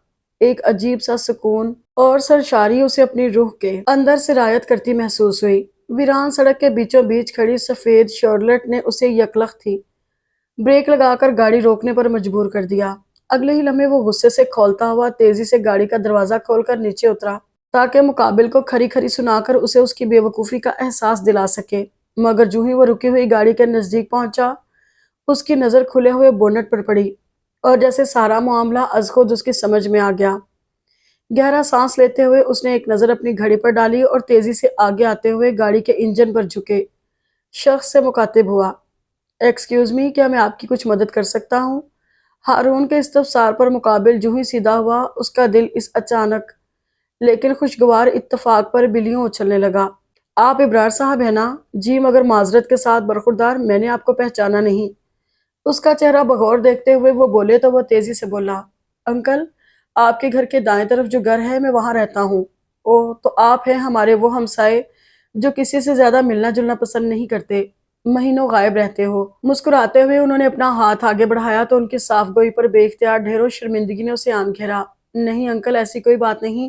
A: ایک عجیب سا سکون اور سرشاری اسے اپنی روح کے اندر سرایت کرتی محسوس ہوئی۔ ویران سڑک کے بیچوں بیچ کھڑی سفید شارلٹ نے اسے یکلخت تھی بریک لگا کر گاڑی روکنے پر مجبور کر دیا۔ اگلے ہی لمحے وہ غصے سے کھولتا ہوا تیزی سے گاڑی کا دروازہ کھول کر نیچے اترا تاکہ مقابل کو کھری کھری سنا کر اسے اس کی بے وقوفی کا احساس دلا سکے، مگر جو ہی وہ رکی ہوئی گاڑی کے نزدیک پہنچا اس کی نظر کھلے ہوئے بونٹ پر پڑی اور جیسے سارا معاملہ از خود اس کی سمجھ میں آ گیا۔ گہرا سانس لیتے ہوئے اس نے ایک نظر اپنی گھڑی پر ڈالی اور تیزی سے آگے آتے ہوئے گاڑی کے انجن پر جھکے شخص سے مخاطب ہوا۔ ایکسکیوز می، کیا میں آپ کی کچھ مدد کر سکتا ہوں؟ ہارون کے استفسار پر مقابل جو ہی سیدھا ہوا اس کا دل اس اچانک لیکن خوشگوار اتفاق پر بلیوں اچھلنے لگا۔ آپ ابرار صاحب ہیں نا؟ جی، مگر معذرت کے ساتھ برخوردار، میں نے آپ کو پہچانا نہیں۔ اس کا چہرہ بغور دیکھتے ہوئے وہ بولے تو وہ تیزی سے بولا، انکل، آپ کے گھر کے دائیں طرف جو گھر ہے میں وہاں رہتا ہوں۔ اوہ، تو آپ ہیں ہمارے وہ ہمسائے جو کسی سے زیادہ ملنا جلنا پسند نہیں کرتے، مہینوں غائب رہتے ہو۔ مسکراتے ہوئے انہوں نے اپنا ہاتھ آگے بڑھایا تو ان کی صاف گوئی پر بے اختیار ڈھیروں شرمندگی نے اسے آن گھیرا۔ نہیں انکل، ایسی کوئی بات نہیں،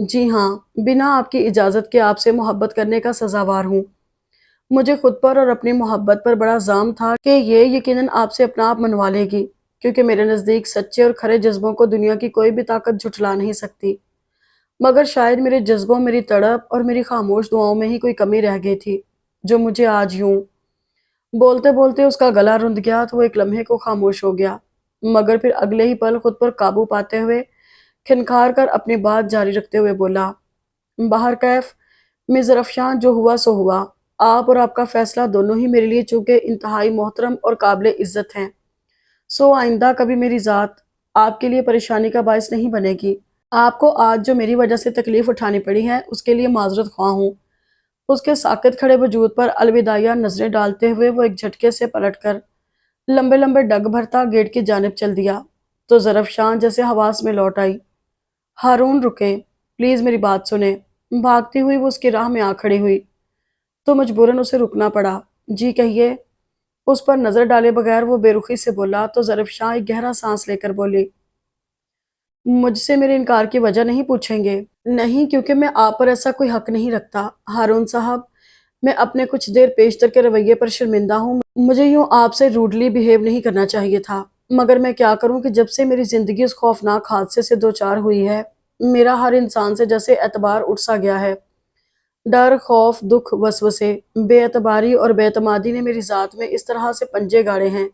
A: جی ہاں، بنا آپ کی اجازت کے آپ سے محبت کرنے کا سزاوار ہوں۔ مجھے خود پر اور اپنی محبت پر بڑا زام تھا کہ یہ یقیناً آپ سے اپنا آپ منوا لے گی، کیونکہ میرے نزدیک سچے اور کھرے جذبوں کو دنیا کی کوئی بھی طاقت جھٹلا نہیں سکتی۔ مگر شاید میرے جذبوں، میری تڑپ اور میری خاموش دعاؤں میں ہی کوئی کمی رہ گئی تھی، جو مجھے آج یوں بولتے بولتے اس کا گلا رند گیا تو وہ ایک لمحے کو خاموش ہو گیا، مگر پھر اگلے ہی پل خود پر قابو پاتے ہوئے کھنکھار کر اپنی بات جاری رکھتے ہوئے بولا، باہر کیف مز رفشاں، جو ہوا سو ہوا۔ آپ اور آپ کا فیصلہ دونوں ہی میرے لیے چونکہ انتہائی محترم اور قابل عزت ہیں، سو آئندہ کبھی میری ذات آپ کے لیے پریشانی کا باعث نہیں بنے گی۔ آپ کو آج جو میری وجہ سے تکلیف اٹھانی پڑی ہے اس کے لیے معذرت خواہ ہوں۔ اس کے ساکت کھڑے وجود پر الوداعیہ نظریں ڈالتے ہوئے وہ ایک جھٹکے سے پلٹ کر لمبے لمبے ڈگ بھرتا گیٹ کی جانب چل دیا تو زرفشان جیسے حواس میں لوٹ آئی۔ ہارون رکے، پلیز میری بات سنیں۔ بھاگتی ہوئی وہ اس کی راہ میں آ کھڑی ہوئی تو مجبوراً اسے رکنا پڑا۔ جی کہیے، اس پر نظر ڈالے بغیر وہ بے رخی سے بولا تو زرفشان ایک گہرا سانس لے کر بولی، مجھ سے میرے انکار کی وجہ نہیں پوچھیں گے؟ نہیں، کیونکہ میں آپ پر ایسا کوئی حق نہیں رکھتا ہارون صاحب۔ میں اپنے کچھ دیر پیشتر کے رویے پر شرمندہ ہوں۔ مجھے یوں آپ سے روڈلی بیہیو نہیں کرنا چاہیے تھا، مگر میں کیا کروں کہ جب سے میری زندگی اس خوفناک حادثے سے دوچار ہوئی ہے، میرا ہر انسان سے جیسے اعتبار اٹھ سا گیا ہے۔ ڈر، خوف، دکھ، وسوسے، بے اعتباری اور بے اعتمادی نے میری ذات میں اس طرح سے پنجے گاڑے ہیں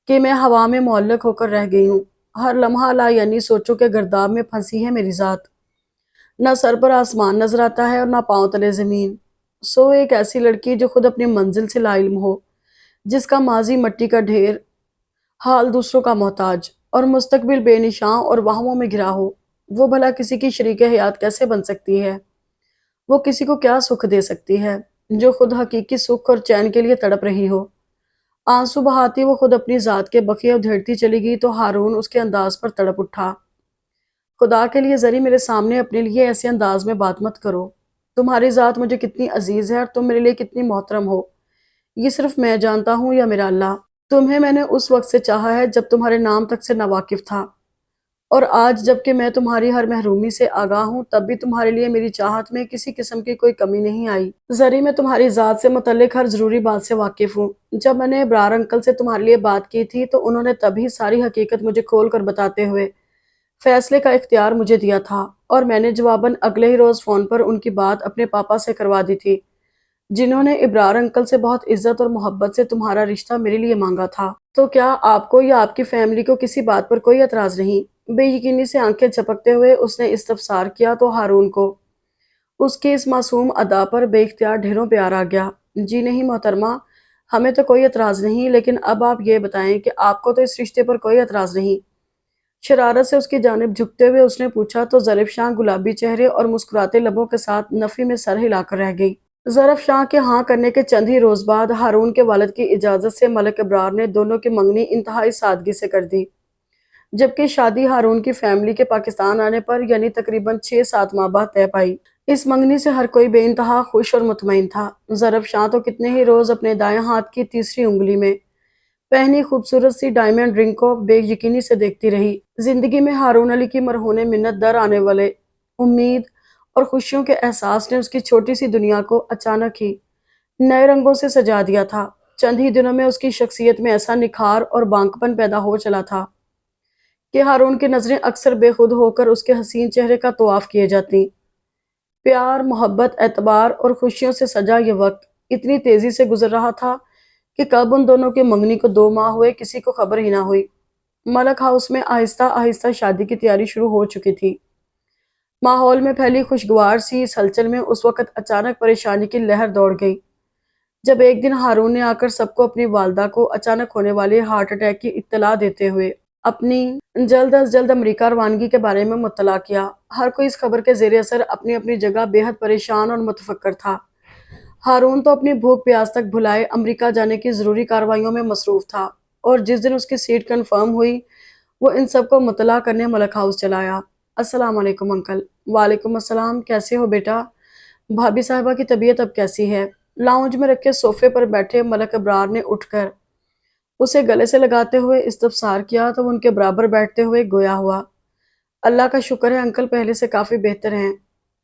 A: کہ میں ہوا میں معلق ہو کر رہ گئی ہوں۔ ہر لمحہ لا یعنی سوچوں کے گرداب میں پھنسی ہے میری ذات۔ نہ سر پر آسمان نظر آتا ہے اور نہ پاؤں تلے زمین۔ سو ایک ایسی لڑکی جو خود اپنی منزل سے لا علم ہو، جس کا ماضی مٹی کا ڈھیر، حال دوسروں کا محتاج اور مستقبل بے نشاں اور وہموں میں گھرا ہو، وہ بھلا کسی کی شریک حیات کیسے بن سکتی ہے؟ وہ کسی کو کیا سکھ دے سکتی ہے جو خود حقیقی سکھ اور چین کے لیے تڑپ رہی ہو؟ آنسو بہاتی وہ خود اپنی ذات کے بقیہ ادھیڑتی چلی گئی تو ہارون اس کے انداز پر تڑپ اٹھا۔ خدا کے لیے ذری میرے سامنے اپنے لیے ایسے انداز میں بات مت کرو۔ تمہاری ذات مجھے کتنی عزیز ہے اور تم میرے لیے کتنی محترم ہو، یہ صرف میں جانتا ہوں یا میرا اللہ۔ تمہیں میں نے اس وقت سے چاہا ہے جب تمہارے نام تک سے ناواقف تھا، اور آج جب کہ میں تمہاری ہر محرومی سے آگاہ ہوں تب بھی تمہارے لیے میری چاہت میں کسی قسم کی کوئی کمی نہیں آئی۔ ذری میں تمہاری ذات سے متعلق ہر ضروری بات سے واقف ہوں۔ جب میں نے ابرار انکل سے تمہارے لیے بات کی تھی تو انہوں نے تبھی ساری حقیقت مجھے کھول کر بتاتے ہوئے فیصلے کا اختیار مجھے دیا تھا، اور میں نے جواباً اگلے ہی روز فون پر ان کی بات اپنے پاپا سے کروا دی تھی، جنہوں نے ابرار انکل سے بہت عزت اور محبت سے تمہارا رشتہ میرے لیے مانگا تھا۔ تو کیا آپ کو یا آپ کی فیملی کو کسی بات پر کوئی اعتراض نہیں؟ بے یقینی سے آنکھیں جھپکتے ہوئے اس نے استفسار کیا تو ہارون کو اس کی اس معصوم ادا پر بے اختیار ڈھیروں پیار آ گیا۔ جی نہیں محترمہ، ہمیں تو کوئی اعتراض نہیں، لیکن اب آپ یہ بتائیں کہ آپ کو تو اس رشتے پر کوئی اعتراض نہیں؟ شرارت سے اس کی جانب جھکتے ہوئے اس نے پوچھا تو زرفشاں گلابی چہرے اور مسکراتے لبوں کے ساتھ نفی میں سر ہلا کر رہ گئی۔ زرفشاں کے ہاں کرنے کے چند ہی روز بعد ہارون کے والد کی اجازت سے ملک ابرار نے دونوں کی منگنی انتہائی سادگی سے کر دی، جبکہ شادی ہارون کی فیملی کے پاکستان آنے پر یعنی تقریباً 6-7 ماہ بعد طے پائی۔ اس منگنی سے ہر کوئی بے انتہا خوش اور مطمئن تھا۔ زرفشاں تو کتنے ہی روز اپنے دائیں ہاتھ کی تیسری انگلی میں پہنی خوبصورت سی ڈائمنڈ رنگ کو بے یقینی سے دیکھتی رہی۔ زندگی میں ہارون علی کی مرہون منت در آنے والے امید اور خوشیوں کے احساس نے اس کی چھوٹی سی دنیا کو اچانک ہی نئے رنگوں سے سجا دیا تھا۔ چند ہی دنوں میں اس کی شخصیت میں ایسا نکھار اور بانکپن پیدا ہو چلا تھا کہ ہارون کی نظریں اکثر بے خود ہو کر اس کے حسین چہرے کا طواف کیے جاتی۔ پیار، محبت، اعتبار اور خوشیوں سے سجا یہ وقت اتنی تیزی سے گزر رہا تھا کہ کب ان دونوں کی منگنی کو 2 ماہ ہوئے کسی کو خبر ہی نہ ہوئی۔ ملک ہاؤس میں آہستہ آہستہ شادی کی تیاری شروع ہو چکی تھی۔ ماحول میں پھیلی خوشگوار سی اس ہلچل میں اس وقت اچانک پریشانی کی لہر دوڑ گئی، جب ایک دن ہارون نے آ کر سب کو اپنی والدہ کو اچانک ہونے والے ہارٹ اٹیک کی اطلاع دیتے ہوئے اپنی جلد از جلد امریکہ روانگی کے بارے میں مطلع کیا۔ ہر کوئی اس خبر کے زیر اثر اپنی اپنی جگہ بے حد پریشان اور متفکر تھا۔ ہارون تو اپنی بھوک پیاس تک بھلائے امریکہ جانے کی ضروری کارروائیوں میں مصروف تھا، اور جس دن اس کی سیٹ کنفرم ہوئی وہ ان سب کو مطلع کرنے ملک ہاؤس چلا آیا۔ السلام علیکم انکل۔ وعلیکم السلام، کیسے ہو بیٹا؟ بھابھی صاحبہ کی طبیعت اب کیسی ہے؟ لاؤنج میں رکھے صوفے پر بیٹھے ملک ابرار نے اٹھ کر اسے گلے سے لگاتے ہوئے استفسار کیا تو وہ ان کے برابر بیٹھتے ہوئے گویا ہوا، اللہ کا شکر ہے انکل پہلے سے کافی بہتر ہیں۔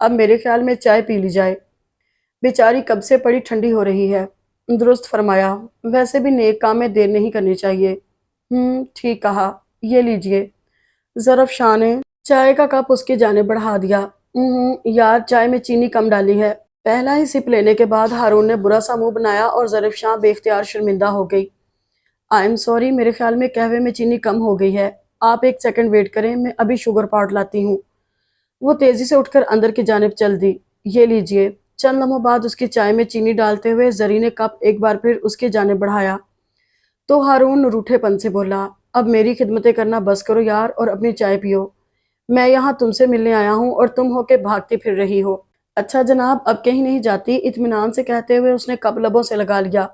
A: اب میرے خیال میں چائے پی لی جائے، بیچاری کب سے پڑی ٹھنڈی ہو رہی ہے۔ درست فرمایا، ویسے بھی نیک کام میں دیر نہیں کرنی چاہیے۔ ٹھیک کہا، یہ لیجئے۔ ظرف شاہ نے چائے کا کپ اس کی جانب بڑھا دیا۔ یار، چائے میں چینی کم ڈالی ہے۔ پہلا ہی سپ لینے کے بعد ہارون نے برا سا منہ بنایا اور ظرف شاہ بے اختیار شرمندہ ہو گئی۔ آئی ایم سوری، میرے خیال میں قہوے میں چینی کم ہو گئی ہے۔ آپ ایک سیکنڈ ویٹ کریں، میں ابھی شوگر پاؤڈر لاتی ہوں۔ وہ تیزی سے اٹھ کر اندر کی جانب چل دی۔ یہ لیجئے۔ چند لمحوں بعد اس کی چائے میں چینی ڈالتے ہوئے زری نے کپ ایک بار پھر اس کی جانب بڑھایا تو ہارون روٹھے پن سے بولا، اب میری خدمتیں کرنا بس کرو یار اور اپنی چائے پیو۔ میں یہاں تم سے ملنے آیا ہوں اور تم ہو کے بھاگتی پھر رہی ہو۔ اچھا جناب، اب کہیں نہیں جاتی، اطمینان سے کہتے ہوئے اس نے کپ لبوں سے لگا لیا۔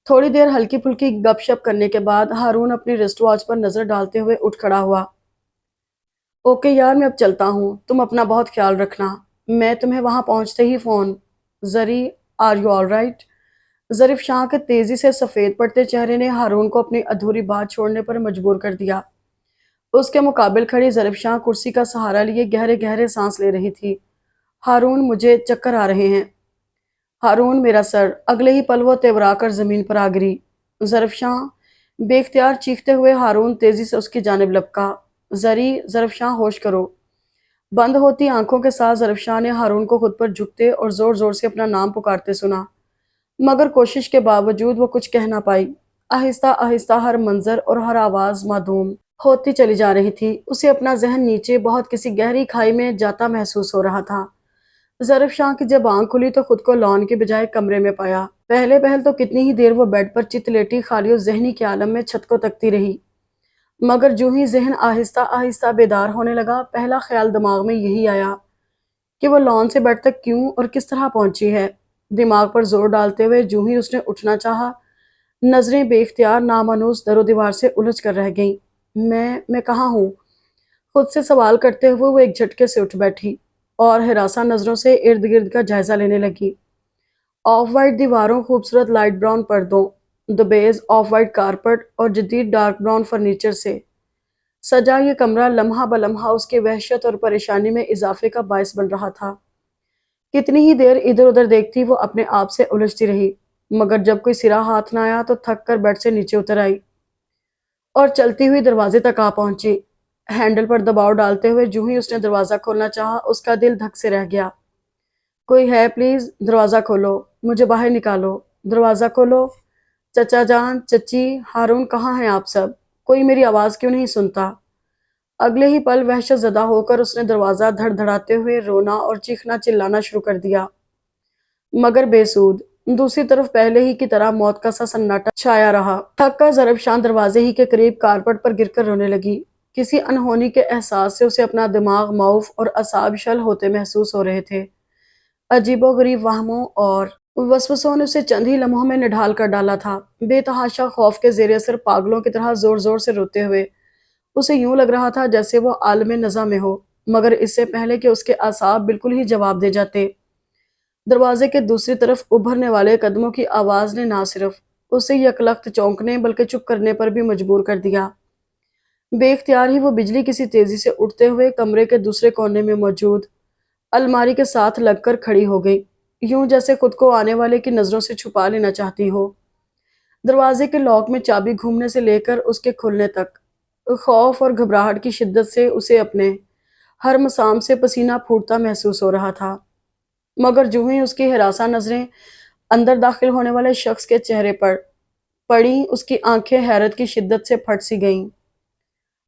A: تھوڑی دیر ہلکی پھلکی گپ شپ کرنے کے بعد ہارون اپنی رسٹ واچ پر نظر ڈالتے ہوئے اٹھ کھڑا ہوا۔ اوکے یار، میں اب چلتا ہوں، تم اپنا بہت خیال رکھنا، میں تمہیں وہاں پہنچتے ہی phone. Zari, are you all right? Zarf Shah کے تیزی سے سفید پڑتے چہرے نے ہارون کو اپنی ادھوری بات چھوڑنے پر مجبور کر دیا۔ اس کے مقابل کھڑی ظرف شاہ کرسی کا سہارا لیے گہرے گہرے سانس لے رہی تھی۔ ہارون، مجھے چکر آ رہے ہیں۔ ہارون، میرا سر۔ اگلے ہی پل وہ تیورا کر زمین پر آ گری۔ ظرف شاہ، بے اختیار چیختے ہوئے ہارون تیزی سے اس کی جانب لپکا۔ زری، ظرف شاہ، ہوش کرو۔ بند ہوتی آنکھوں کے ساتھ ظرف شاہ نے ہارون کو خود پر جھکتے اور زور زور سے اپنا نام پکارتے سنا، مگر کوشش کے باوجود وہ کچھ کہہ نہ پائی۔ آہستہ آہستہ ہر منظر اور ہر آواز معدوم ہوتی چلی جا رہی تھی۔ اسے اپنا ذہن نیچے بہت کسی گہری کھائی میں جاتا محسوس ہو رہا تھا۔ ظرف شاہ کی جب آنکھ کھلی تو خود کو لان کے بجائے کمرے میں پایا۔ پہلے پہل تو کتنی ہی دیر وہ بیڈ پر چت لیٹی خالی و ذہنی کے عالم میں چھت کو تکتی رہی، مگر جو ہی ذہن آہستہ آہستہ بیدار ہونے لگا، پہلا خیال دماغ میں یہی آیا کہ وہ لان سے بیڈ تک کیوں اور کس طرح پہنچی ہے۔ دماغ پر زور ڈالتے ہوئے جو ہی اس نے اٹھنا چاہا، نظریں بے اختیار نامانوس در و دیوار سے الجھ کر رہ گئیں۔ میں کہاں ہوں؟ خود سے سوال کرتے ہوئے وہ ایک جھٹکے سے اٹھ بیٹھی اور ہراساں نظروں سے ارد گرد کا جائزہ لینے لگی۔ آف وائٹ دیواروں، خوبصورت لائٹ براؤن پردوں، دبیز آف وائٹ کارپٹ اور جدید ڈارک براؤن فرنیچر سے سجا یہ کمرہ لمحہ بلمحہ اس کی وحشت اور پریشانی میں اضافے کا باعث بن رہا تھا۔ کتنی ہی دیر ادھر ادھر دیکھتی وہ اپنے آپ سے الجھتی رہی، مگر جب کوئی سرا ہاتھ نہ آیا تو تھک کر بیڈ سے نیچے اتر آئی اور چلتی ہوئی دروازے تک آ پہنچی۔ ہینڈل پر دباؤ ڈالتے ہوئے جو ہی اس نے دروازہ کھولنا چاہا، اس کا دل دھک سے رہ گیا۔ کوئی ہے؟ پلیز دروازہ کھولو، مجھے باہر نکالو، دروازہ کھولو۔ چچا جان، چچی، ہارون، کہاں ہیں آپ سب؟ کوئی میری آواز کیوں نہیں سنتا؟ اگلے ہی پل وحشت زدہ ہو کر اس نے دروازہ دھڑ دھڑاتے ہوئے رونا اور چیخنا چلانا شروع کر دیا، مگر بے سود۔ دوسری طرف پہلے ہی کی طرح موت کا سا سناٹا چھایا رہا۔ تھک کر ظرف شاہ دروازے ہی کے قریب کارپٹ پر گر کر رونے لگی۔ کسی انہونی کے احساس سے اسے اپنا دماغ معوف اور اعصاب شل ہوتے محسوس ہو رہے تھے۔ عجیب و غریب وہموں اور وسوسوں نے اسے چند ہی لمحوں میں نڈھال کر ڈالا تھا۔ بے تحاشا خوف کے زیر اثر پاگلوں کی طرح زور زور سے روتے ہوئے اسے یوں لگ رہا تھا جیسے وہ عالم نزا میں ہو، مگر اس سے پہلے کہ اس کے اعصاب بالکل ہی جواب دے جاتے، دروازے کے دوسری طرف ابھرنے والے قدموں کی آواز نے نہ صرف اسے یکلخت چونکنے بلکہ چپ کرنے پر بھی مجبور کر دیا۔ بے اختیار ہی وہ بجلی کسی تیزی سے اٹھتے ہوئے کمرے کے دوسرے کونے میں موجود الماری کے ساتھ لگ کر کھڑی ہو گئی، یوں جیسے خود کو آنے والے کی نظروں سے چھپا لینا چاہتی ہو۔ دروازے کے لاک میں چابی گھومنے سے لے کر اس کے کھلنے تک خوف اور گھبراہٹ کی شدت سے اسے اپنے ہر مسام سے پسینہ پھوٹتا محسوس ہو رہا تھا، مگر جو ہی اس کی ہراساں نظریں اندر داخل ہونے والے شخص کے چہرے پر پڑیں، اس کی آنکھیں حیرت کی شدت سے پھٹ سی گئیں۔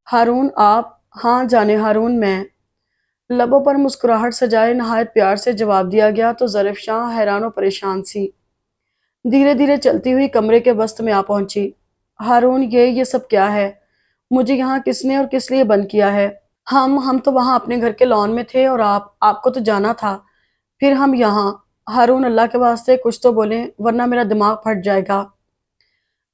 A: ہارون، آپ؟ ہاں جانے ہارون، میں۔ لبوں پر مسکراہٹ سجائے نہایت پیار سے جواب دیا گیا تو ظرف شاہ حیران و پریشان سی دھیرے دھیرے چلتی ہوئی کمرے کے وسط میں آ پہنچی۔ ہارون، یہ سب کیا ہے؟ مجھے یہاں کس نے اور کس لیے بند کیا ہے؟ ہم تو وہاں اپنے گھر کے لان میں تھے اور آپ کو تو جانا تھا، پھر ہم یہاں۔ ہارون، اللہ کے واسطے کچھ تو بولیں ورنہ میرا دماغ پھٹ جائے گا۔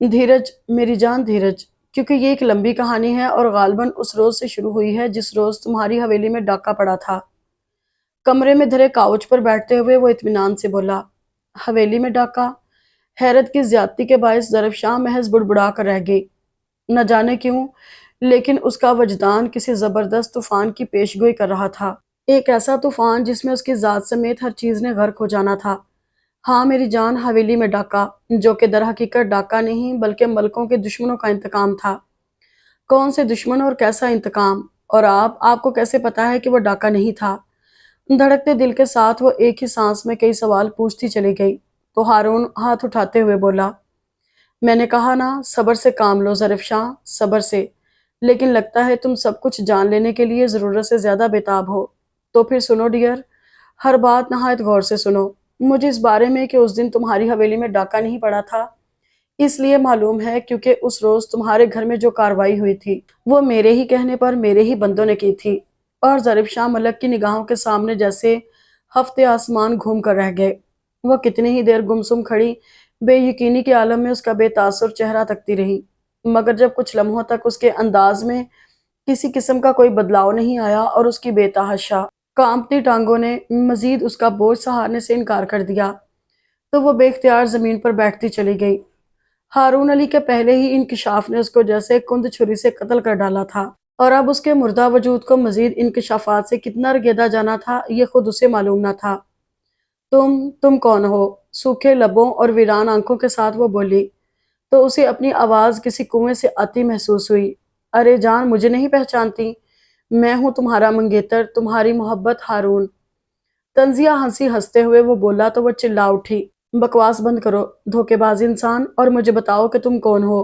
A: دھیرج میری جان، دھیرج، کیونکہ یہ ایک لمبی کہانی ہے اور غالباً اس روز سے شروع ہوئی ہے جس روز تمہاری حویلی میں ڈاکہ پڑا تھا۔ کمرے میں دھرے کاؤچ پر بیٹھتے ہوئے وہ اطمینان سے بولا۔ حویلی میں ڈاکہ؟ حیرت کی زیادتی کے باعث ظرف شاہ محض بڑبڑا کر رہ گئی۔ نہ جانے کیوں، لیکن اس کا وجدان کسی زبردست طوفان کی پیش گوئی کر رہا تھا۔ ایک ایسا طوفان جس میں اس کی ذات سمیت ہر چیز نے غرق ہو جانا تھا۔ ہاں میری جان، حویلی میں ڈاکہ، جو کہ در حقیقت ڈاکہ نہیں بلکہ ملکوں کے دشمنوں کا انتقام تھا۔ کون سے دشمن اور کیسا انتقام؟ اور آپ کو کیسے پتا ہے کہ وہ ڈاکہ نہیں تھا؟ دھڑکتے دل کے ساتھ وہ ایک ہی سانس میں کئی سوال پوچھتی چلی گئی تو ہارون ہاتھ اٹھاتے ہوئے بولا، میں نے کہا نا صبر سے کام لو ظریف شاہ، صبر سے۔ لیکن لگتا ہے تم سب کچھ جان لینے کے لیے ضرورت سے زیادہ بےتاب ہو۔ تو پھر سنو ڈیئر، ہر بات نہایت غور سے سنو۔ مجھے اس بارے میں کہ اس دن تمہاری حویلی میں ڈاکہ نہیں پڑا تھا اس لیے معلوم ہے کیونکہ اس روز تمہارے گھر میں جو کاروائی ہوئی تھی وہ میرے ہی کہنے پر میرے ہی بندوں نے کی تھی۔ اور ظریف شاہ ملک کی نگاہوں کے سامنے جیسے ہفتے آسمان گھوم کر رہ گئے۔ وہ کتنی ہی دیر گمسم کھڑی بے یقینی کے عالم میں اس کا بے تاثر چہرہ تکتی رہی، مگر جب کچھ لمحوں تک اس کے انداز میں کسی قسم کا کوئی بدلاؤ نہیں آیا اور اس کی بے تحاشا کانپتی ٹانگوں نے مزید اس کا بوجھ سہارنے سے انکار کر دیا تو وہ بے اختیار زمین پر بیٹھتی چلی گئی۔ ہارون علی کے پہلے ہی انکشاف نے اس کو جیسے کند چھری سے قتل کر ڈالا تھا، اور اب اس کے مردہ وجود کو مزید انکشافات سے کتنا رگیدا جانا تھا یہ خود اسے معلوم نہ تھا۔ تم کون ہو؟ سوکھے لبوں اور ویران آنکھوں کے ساتھ وہ بولی تو اسے اپنی آواز کسی کنویں سے آتی محسوس ہوئی۔ ارے جان، مجھے نہیں پہچانتی؟ میں ہوں تمہارا منگیتر، تمہاری محبت ہارون۔ تنزیہ ہنسی ہنستے ہوئے وہ بولا تو وہ چلا اٹھی، بکواس بند کرو دھوکے باز انسان، اور مجھے بتاؤ کہ تم کون ہو؟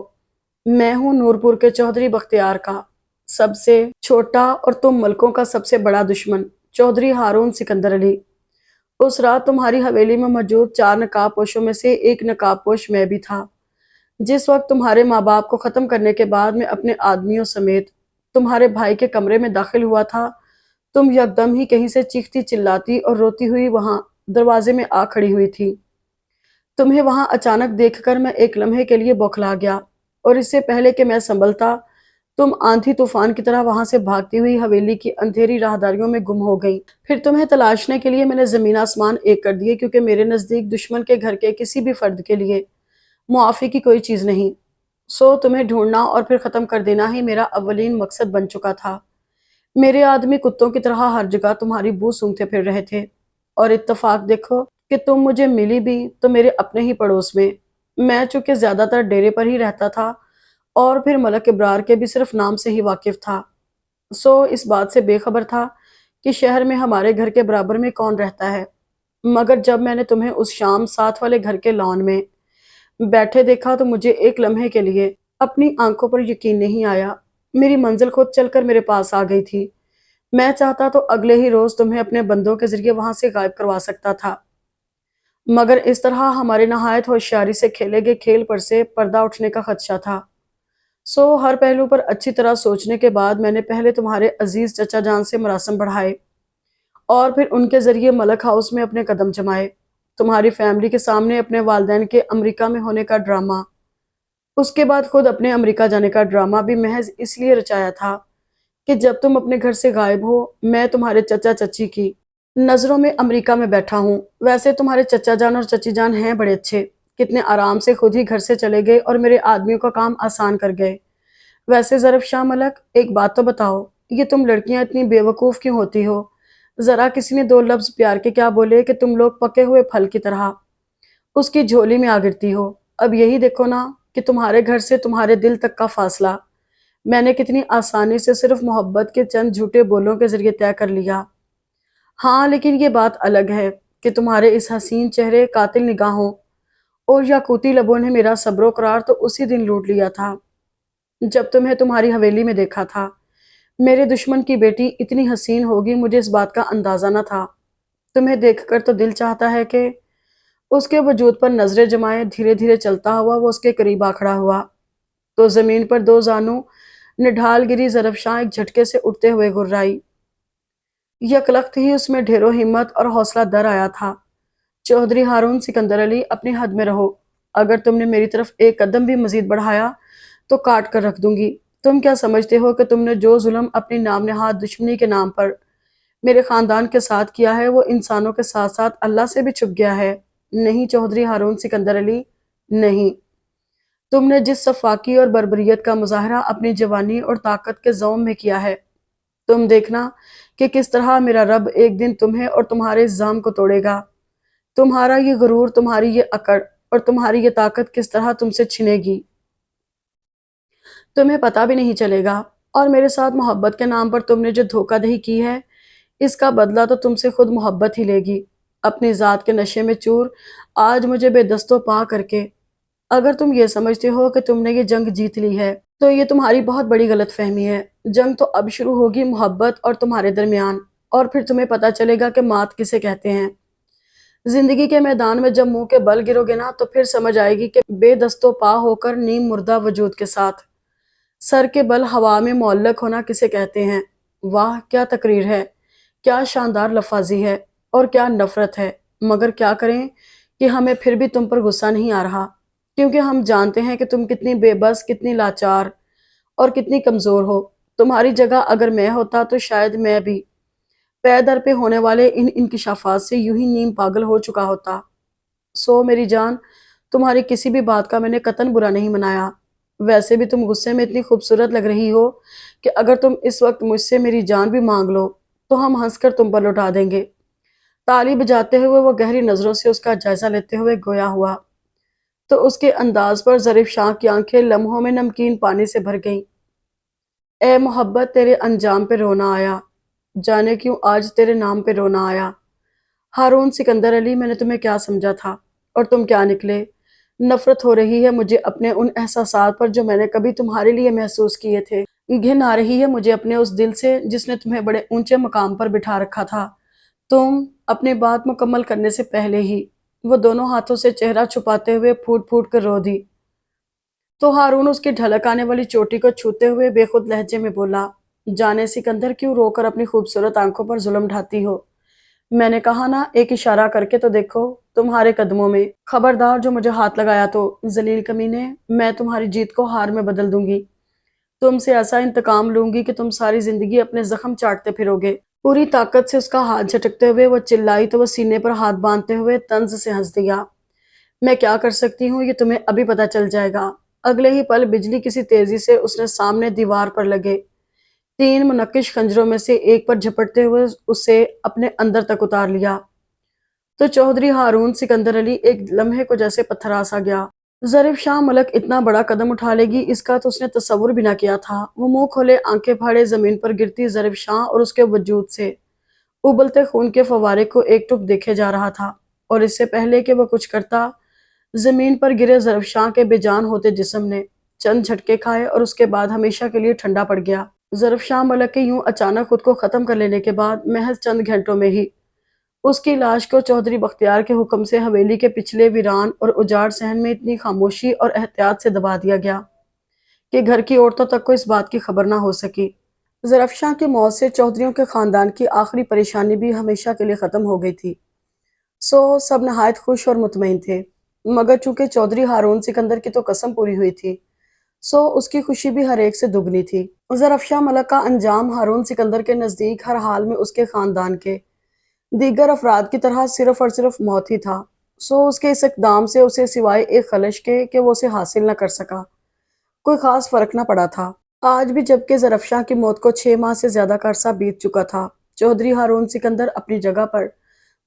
A: میں ہوں نورپور کے چودھری بختیار کا سب سے چھوٹا اور تم ملکوں کا سب سے بڑا دشمن، چودھری ہارون سکندر علی۔ اس رات تمہاری حویلی میں موجود 4 نقاب پوشوں میں سے ایک نقاب پوش میں بھی تھا۔ جس وقت تمہارے ماں باپ کو ختم کرنے کے بعد میں اپنے آدمیوں سمیت تمہارے بھائی کے کمرے میں داخل ہوا تھا، تم یکدم ہی کہیں سے چیختی چلاتی اور روتی ہوئی وہاں دروازے میں آ کھڑی ہوئی تھی۔ تمہیں وہاں اچانک دیکھ کر میں ایک لمحے کے لیے بوکھلا گیا، اور اس سے پہلے کہ میں سنبھلتا تم آندھی طوفان کی طرح وہاں سے بھاگتی ہوئی حویلی کی اندھیری راہداریوں میں گم ہو گئی۔ پھر تمہیں تلاشنے کے لیے میں نے زمین آسمان ایک کر دیے، کیونکہ میرے نزدیک دشمن کے گھر کے کسی بھی فرد کے لیے معافی کی کوئی چیز نہیں۔ سو تمہیں ڈھونڈنا اور پھر ختم کر دینا ہی میرا اولین مقصد بن چکا تھا۔ میرے آدمی کتوں کی طرح ہر جگہ تمہاری بو سونگھتے پھر رہے تھے، اور اتفاق دیکھو کہ تم مجھے ملی بھی تو میرے اپنے ہی پڑوس میں۔ میں چونکہ زیادہ تر ڈیرے پر ہی رہتا تھا اور پھر ملک ابرار کے بھی صرف نام سے ہی واقف تھا، سو اس بات سے بے خبر تھا کہ شہر میں ہمارے گھر کے برابر میں کون رہتا ہے۔ مگر جب میں نے تمہیں اس شام ساتھ والے گھر کے لان میں بیٹھے دیکھا تو مجھے ایک لمحے کے لیے اپنی آنکھوں پر یقین نہیں آیا۔ میری منزل خود چل کر میرے پاس آ گئی تھی۔ میں چاہتا تو اگلے ہی روز تمہیں اپنے بندوں کے ذریعے وہاں سے غائب کروا سکتا تھا، مگر اس طرح ہمارے نہایت ہوشیاری سے کھیلے گئے کھیل پر سے پردہ اٹھنے کا خدشہ تھا۔ سو ہر پہلو پر اچھی طرح سوچنے کے بعد میں نے پہلے تمہارے عزیز چچا جان سے مراسم بڑھائے اور پھر ان کے ذریعے ملک ہاؤس میں اپنے قدم جمائے۔ تمہاری فیملی کے سامنے اپنے والدین کے امریکہ میں ہونے کا ڈرامہ، اس کے بعد خود اپنے امریکہ جانے کا ڈرامہ بھی محض اس لیے رچایا تھا کہ جب تم اپنے گھر سے غائب ہو میں تمہارے چچا چچی کی نظروں میں امریکہ میں بیٹھا ہوں۔ ویسے تمہارے چچا جان اور چچی جان ہیں بڑے اچھے، کتنے آرام سے خود ہی گھر سے چلے گئے اور میرے آدمیوں کا کام آسان کر گئے۔ ویسے ظریف شاہ ملک، ایک بات تو بتاؤ، یہ تم لڑکیاں اتنی بے وقوف کیوں ہوتی ہو؟ ذرا کسی نے 2 لفظ پیار کے کیا بولے کہ تم لوگ پکے ہوئے پھل کی طرح اس کی جھولی میں آ گرتی ہو۔ اب یہی دیکھو نا کہ تمہارے گھر سے تمہارے دل تک کا فاصلہ میں نے کتنی آسانی سے صرف محبت کے چند جھوٹے بولوں کے ذریعے طے کر لیا۔ ہاں لیکن یہ بات الگ ہے کہ تمہارے اس حسین چہرے، قاتل نگاہوں اور یاقوتی لبوں نے میرا صبر و قرار تو اسی دن لوٹ لیا تھا جب تمہیں تمہاری حویلی میں دیکھا تھا۔ میرے دشمن کی بیٹی اتنی حسین ہوگی مجھے اس بات کا اندازہ نہ تھا۔ تمہیں دیکھ کر تو دل چاہتا ہے کہ اس کے وجود پر نظریں جمائے دھیرے دھیرے چلتا ہوا وہ اس کے قریب آ کھڑا ہوا تو زمین پر 2 زانوں نڈھال گری ظریف شاہ ایک جھٹکے سے اٹھتے ہوئے گرائی۔ یکلخت ہی اس میں ڈھیرو ہمت اور حوصلہ در آیا تھا۔ چودھری ہارون سکندر علی، اپنی حد میں رہو، اگر تم نے میری طرف ایک قدم بھی مزید بڑھایا تو کاٹ کر رکھ دوں گی۔ تم کیا سمجھتے ہو کہ تم نے جو ظلم اپنی نام نہاد دشمنی کے نام پر میرے خاندان کے ساتھ کیا ہے وہ انسانوں کے ساتھ ساتھ اللہ سے بھی چھپ گیا ہے؟ نہیں چودھری ہارون سکندر علی، نہیں۔ تم نے جس صفاقی اور بربریت کا مظاہرہ اپنی جوانی اور طاقت کے زوم میں کیا ہے تم دیکھنا کہ کس طرح میرا رب ایک دن تمہیں اور تمہارے الزام کو توڑے گا۔ تمہارا یہ غرور، تمہاری یہ اکڑ اور تمہاری یہ طاقت کس طرح تم سے چھنے گی، تمہیں پتہ بھی نہیں چلے گا۔ اور میرے ساتھ محبت کے نام پر تم نے جو دھوکہ دہی کی ہے، اس کا بدلہ تو تم سے خود محبت ہی لے گی، اپنی ذات کے نشے میں چور، آج مجھے بے دست و پا کر کے۔ اگر تم یہ سمجھتے ہو کہ تم نے یہ جنگ جیت لی ہے تو یہ تمہاری بہت بڑی غلط فہمی ہے۔ جنگ تو اب شروع ہوگی محبت اور تمہارے درمیان، اور پھر تمہیں پتہ چلے گا کہ مات کسے کہتے ہیں۔ زندگی کے میدان میں جب منہ کے بل گرو گے نا تو پھر سمجھ آئے گی کہ بے دست و پا ہو کر نیم مردہ وجود کے ساتھ سر کے بل ہوا میں معلق ہونا کسے کہتے ہیں۔ واہ کیا تقریر ہے، کیا شاندار لفاظی ہے، اور کیا نفرت ہے، مگر کیا کریں کہ ہمیں پھر بھی تم پر غصہ نہیں آ رہا، کیونکہ ہم جانتے ہیں کہ تم کتنی بے بس، کتنی لاچار اور کتنی کمزور ہو۔ تمہاری جگہ اگر میں ہوتا تو شاید میں بھی پے در پہ ہونے والے ان انکشافات سے یوں ہی نیم پاگل ہو چکا ہوتا۔ سو میری جان، تمہاری کسی بھی بات کا میں نے قطعاً برا نہیں منایا۔ ویسے بھی تم غصے میں اتنی خوبصورت لگ رہی ہو کہ اگر تم اس وقت مجھ سے میری جان بھی مانگ لو تو ہم ہنس کر تم پر لوٹا دیں گے۔ تالی بجاتے ہوئے وہ گہری نظروں سے اس کا جائزہ لیتے ہوئے گویا ہوا تو اس کے انداز پر ظریف شاہ کی آنکھیں لمحوں میں نمکین پانی سے بھر گئیں۔ اے محبت، تیرے انجام پہ رونا آیا، جانے کیوں آج تیرے نام پہ رونا آیا۔ ہارون سکندر علی، میں نے تمہیں کیا سمجھا تھا اور تم کیا نکلے۔ نفرت ہو رہی ہے مجھے اپنے ان احساسات پر جو میں نے کبھی تمہارے لیے محسوس کیے تھے۔ گھن آ رہی ہے مجھے اپنے اس دل سے جس نے تمہیں بڑے اونچے مقام پر بٹھا رکھا تھا۔ تم اپنی بات مکمل کرنے سے پہلے ہی وہ دونوں ہاتھوں سے چہرہ چھپاتے ہوئے پھوٹ پھوٹ کر رو دی تو ہارون اس کی ڈھلک آنے والی چوٹی کو چھوتے ہوئے بے خود لہجے میں بولا، جانے سکندر، کیوں رو کر اپنی خوبصورت آنکھوں پر ظلم ڈھاتی ہو؟ میں نے کہا نا، ایک اشارہ کر کے تو دیکھو، تمہارے قدموں میں۔ خبردار جو مجھے ہاتھ لگایا تو ذلیل کمینے، میں تمہاری جیت کو ہار میں بدل دوں گی۔ تم سے ایسا انتقام لوں گی کہ تم ساری زندگی اپنے زخم چاٹتے پھرو گے۔ پوری طاقت سے اس کا ہاتھ جھٹکتے ہوئے وہ چلائی تو وہ سینے پر ہاتھ باندھتے ہوئے طنز سے ہنس دیا۔ میں کیا کر سکتی ہوں یہ تمہیں ابھی پتہ چل جائے گا۔ اگلے ہی پل بجلی کسی تیزی سے اس نے سامنے دیوار پر لگے 3 منقش خنجروں میں سے ایک پر جھپٹتے ہوئے اسے اپنے اندر تک اتار لیا تو چودھری ہارون سکندر علی ایک لمحے کو جیسے پتھراسا گیا۔ ظریف شاہ ملک اتنا بڑا قدم اٹھا لے گی اس کا تو اس نے تصور بھی نہ کیا تھا۔ وہ منہ کھولے آنکھیں پھاڑے زمین پر گرتی ظریف شاہ اور اس کے وجود سے ابلتے خون کے فوارے کو ایک ٹک دیکھے جا رہا تھا، اور اس سے پہلے کہ وہ کچھ کرتا، زمین پر گرے ظریف شاہ کے بے جان ہوتے جسم نے چند جھٹکے کھائے اور اس کے بعد ہمیشہ کے لیے ٹھنڈا پڑ گیا۔ ظریف شاہ ملک کے یوں اچانک خود کو ختم کر لینے کے بعد محض چند گھنٹوں میں ہی اس کی لاش کو چودھری بختیار کے حکم سے حویلی کے پچھلے ویران اور اجاڑ صحن میں اتنی خاموشی اور احتیاط سے دبا دیا گیا کہ گھر کی عورتوں تک کو اس بات کی خبر نہ ہو سکی۔ ظریف شاہ کی موت سے چودھریوں کے خاندان کی آخری پریشانی بھی ہمیشہ کے لیے ختم ہو گئی تھی۔ سو سب نہایت خوش اور مطمئن تھے، مگر چونکہ چودھری ہارون سکندر کی تو قسم پوری ہوئی تھی، سو اس کی خوشی بھی ہر ایک سے دگنی تھی۔ ظریف شاہ ملک کا انجام ہارون سکندر کے نزدیک ہر حال میں اس کے خاندان کے دیگر افراد کی طرح صرف اور صرف موت ہی تھا۔ سو اس کے اس اقدام سے اسے سوائے ایک خلش کے کہ وہ اسے حاصل نہ کر سکا، کوئی خاص فرق نہ پڑا تھا۔ آج بھی جبکہ ظریف شاہ کی موت کو 6 ماہ سے زیادہ کا عرصہ بیت چکا تھا، چودھری ہارون سکندر اپنی جگہ پر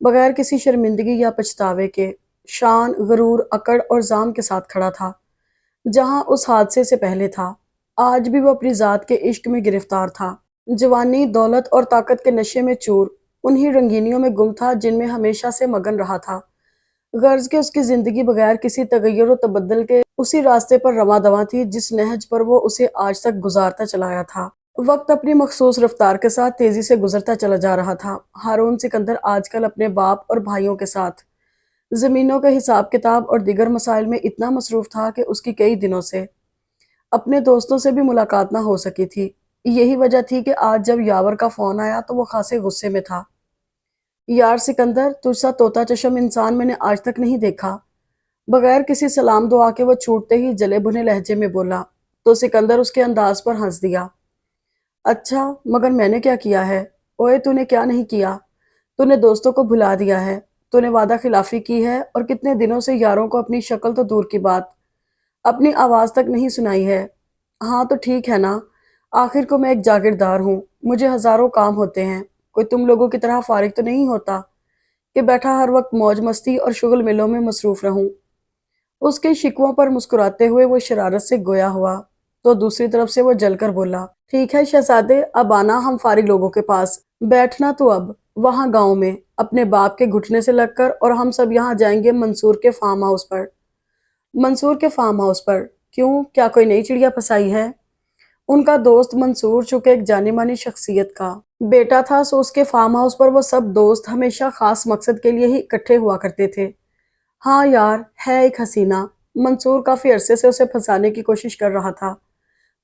A: بغیر کسی شرمندگی یا پچھتاوے کے شان، غرور، اکڑ اور زام کے ساتھ کھڑا تھا جہاں اس حادثے سے پہلے تھا۔ آج بھی وہ اپنی ذات کے عشق میں گرفتار تھا، جوانی، دولت اور طاقت کے نشے میں چور، انہی رنگینیوں میں گم تھا جن میں ہمیشہ سے مگن رہا تھا، غرض کہ اس کی زندگی بغیر کسی تغیر و تبدل کے اسی راستے پر رواں دواں تھی جس نہج پر وہ اسے آج تک گزارتا چلایا تھا۔ وقت اپنی مخصوص رفتار کے ساتھ تیزی سے گزرتا چلا جا رہا تھا۔ ہارون سکندر آج کل اپنے باپ اور بھائیوں کے ساتھ زمینوں کے حساب کتاب اور دیگر مسائل میں اتنا مصروف تھا کہ اس کی کئی دنوں سے اپنے دوستوں سے بھی ملاقات نہ ہو سکی تھی۔ یہی وجہ تھی کہ آج جب یاور کا فون آیا تو وہ خاصے غصے میں تھا۔ یار سکندر، تجھ سا طوطا چشم انسان میں نے آج تک نہیں دیکھا۔ بغیر کسی سلام دعا کے وہ چھوٹتے ہی جلے بھنے لہجے میں بولا تو سکندر اس کے انداز پر ہنس دیا۔ اچھا، مگر میں نے کیا کیا ہے؟ اوئے، تو نے کیا نہیں کیا؟ تو نے دوستوں کو بھلا دیا ہے، تو نے وعدہ خلافی کی ہے اور کتنے دنوں سے یاروں کو اپنی شکل تو دور کی بات، اپنی آواز تک نہیں سنائی ہے۔ ہاں تو ٹھیک ہے نا، آخر کو میں ایک جاگیردار ہوں، مجھے ہزاروں کام ہوتے ہیں، کوئی تم لوگوں کی طرح فارغ تو نہیں ہوتا کہ بیٹھا ہر وقت موج مستی اور شغل ملوں میں مصروف رہوں۔ اس کے شکووں پر مسکراتے ہوئے وہ شرارت سے گویا ہوا تو دوسری طرف سے وہ جل کر بولا، ٹھیک ہے شہزادے، اب آنا ہم فارغ لوگوں کے پاس، بیٹھنا تو اب وہاں گاؤں میں اپنے باپ کے گھٹنے سے لگ کر، اور ہم سب یہاں جائیں گے منصور کے فارم ہاؤس پر۔ منصور کے فارم ہاؤس پر کیوں؟ کیا کوئی نئی چڑیا پھنسائی ہے؟ ان کا دوست منصور چونکہ ایک جانی مانی شخصیت کا بیٹا تھا، سو اس کے فارم ہاؤس پر وہ سب دوست ہمیشہ خاص مقصد کے لیے ہی اکٹھے ہوا کرتے تھے۔ ہاں یار، ہے ایک حسینہ۔ منصور کافی عرصے سے اسے پھنسانے کی کوشش کر رہا تھا،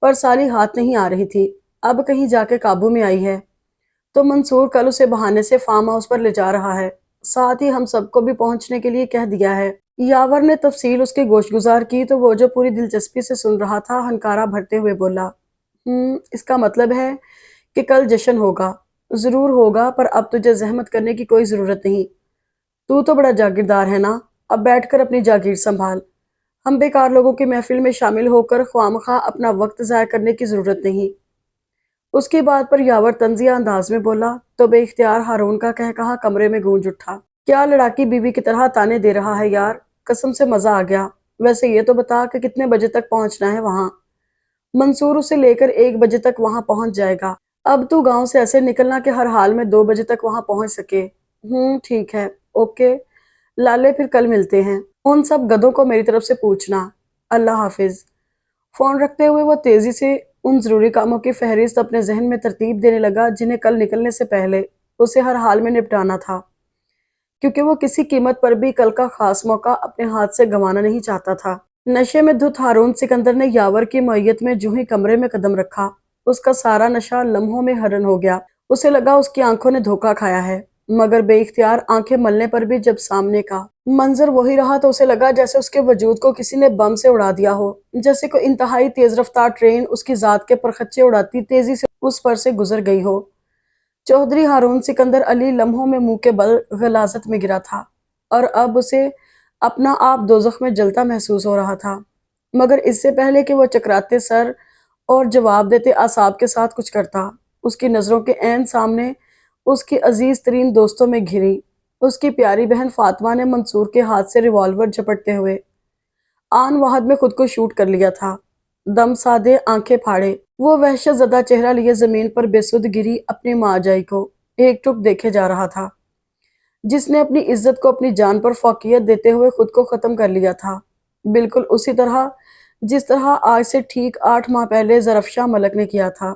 A: پر سالی ہاتھ نہیں آ رہی تھی، اب کہیں جا کے قابو میں آئی ہے۔ تو منصور کل اسے بہانے سے فارم ہاؤس پر لے جا رہا ہے، ساتھ ہی ہم سب کو بھی پہنچنے کے لیے کہہ دیا ہے۔ یاور نے تفصیل اس کے گوش گزار کی تو وہ جو پوری دلچسپی سے سن رہا تھا ہنکارا بھرتے ہوئے بولا، اس کا مطلب ہے کہ کل جشن ہوگا۔ ضرور ہوگا، پر اب تجھے زحمت کرنے کی کوئی ضرورت نہیں، تو بڑا جاگیردار ہے نا، اب بیٹھ کر اپنی جاگیر سنبھال۔ ہم بیکار لوگوں کی محفل میں شامل ہو کر خواہ اپنا وقت ضائع کرنے کی ضرورت نہیں۔ اس کی بات پر یاور طنزیہ انداز میں بولا تو بے اختیار ہارون کا کہا کمرے میں گونج اٹھا، کیا لڑاکی بیوی کی طرح تانے دے رہا ہے یار، قسم سے مزہ آ گیا۔ ویسے یہ تو بتا کہ کتنے بجے تک پہنچنا ہے وہاں؟ منصور اسے لے کر 1 بجے تک وہاں پہنچ جائے گا۔ اب تو گاؤں سے ایسے نکلنا کہ ہر حال میں 2 بجے تک وہاں پہنچ سکے۔ ٹھیک ہے، اوکے لالے، پھر کل ملتے ہیں۔ ان سب گدوں کو میری طرف سے پوچھنا۔ اللہ حافظ۔ فون رکھتے ہوئے وہ تیزی سے ان ضروری کاموں کی فہرست اپنے ذہن میں ترتیب دینے لگا جنہیں کل نکلنے سے پہلے اسے ہر حال میں نپٹانا تھا، کیونکہ وہ کسی قیمت پر بھی کل کا خاص موقع اپنے ہاتھ سے گنوانا نہیں چاہتا تھا۔ نشے میں دھت ہارون سکندر نے یاور کی معیت میں جو ہی کمرے میں قدم رکھا، اس کا سارا نشہ لمحوں میں ہرن ہو گیا۔ اسے لگا اس کی آنکھوں نے دھوکہ کھایا ہے، مگر بے اختیار آنکھیں ملنے پر بھی جب سامنے کا منظر وہی رہا تو اسے لگا جیسے اس کے وجود کو کسی نے بم سے اڑا دیا ہو، جیسے کوئی انتہائی تیز رفتار ٹرین اس کی ذات کے پرخچے اڑاتی تیزی سے اس پر سے گزر گئی ہو۔ چودھری ہارون سکندر علی لمحوں میں منہ کے بل غلاظت میں گرا تھا، اور اب اسے اپنا آپ دوزخ میں جلتا محسوس ہو رہا تھا، مگر اس سے پہلے کہ وہ چکراتے سر اور جواب دیتے اعصاب کے ساتھ کچھ کرتا، اس کی نظروں کے عین سامنے اس کی عزیز ترین دوستوں میں گھری اس کی پیاری بہن فاطمہ نے منصور کے ہاتھ سے ریوالور جھپٹتے ہوئے آن واحد میں خود کو شوٹ کر لیا تھا۔ دم سادے، آنکھیں پھاڑے، وہ وحشت زدہ چہرہ لیے زمین پر بے سدھ گری اپنی ماں جائی کو ایک ٹک دیکھے جا رہا تھا، جس نے اپنی عزت کو اپنی جان پر فوقیت دیتے ہوئے خود کو ختم کر لیا تھا، بالکل اسی طرح جس طرح آج سے ٹھیک 8 ماہ پہلے زرفشاں ملک نے کیا تھا۔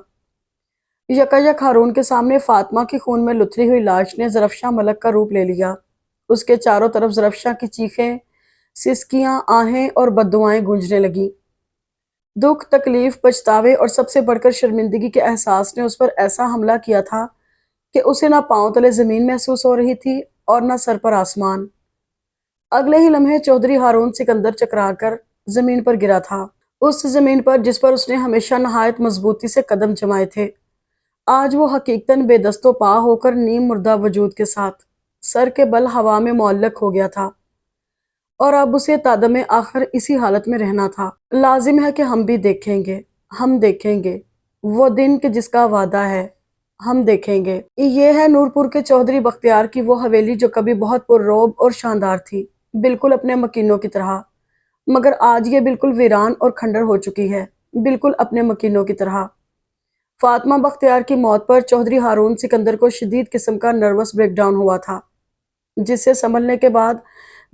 A: یکایک ہارون کے سامنے فاطمہ کی خون میں لتھڑی ہوئی لاش نے زرفشاں ملک کا روپ لے لیا۔ اس کے چاروں طرف زرفشاں کی چیخیں، سسکیاں، آہیں اور بددعائیں گونجنے لگیں۔ دکھ، تکلیف، پچھتاوے اور سب سے بڑھ کر شرمندگی کے احساس نے اس پر ایسا حملہ کیا تھا کہ اسے نہ پاؤں تلے زمین محسوس ہو رہی تھی اور نہ سر پر آسمان۔ اگلے ہی لمحے چودھری ہارون سکندر چکرا کر زمین پر گرا تھا، اس زمین پر جس پر اس نے ہمیشہ نہایت مضبوطی سے قدم جمائے تھے۔ آج وہ حقیقتاً بے دست و پا ہو کر نیم مردہ وجود کے ساتھ سر کے بل ہوا میں معلق ہو گیا تھا، اور اب اسے تادم آخر اسی حالت میں رہنا تھا۔ لازم ہے کہ ہم بھی دیکھیں گے، ہم دیکھیں گے وہ دن کہ جس کا وعدہ ہے، ہم دیکھیں گے۔ یہ ہے نورپور کے چودھری بختیار کی وہ حویلی جو کبھی بہت پر رعب اور شاندار تھی، بالکل اپنے مکینوں کی طرح، مگر آج یہ بالکل ویران اور کھنڈر ہو چکی ہے، بالکل اپنے مکینوں کی طرح۔ فاطمہ بختیار کی موت پر چودھری ہارون سکندر کو شدید قسم کا نروس بریک ڈاؤن ہوا تھا، جس سے سنبھلنے کے بعد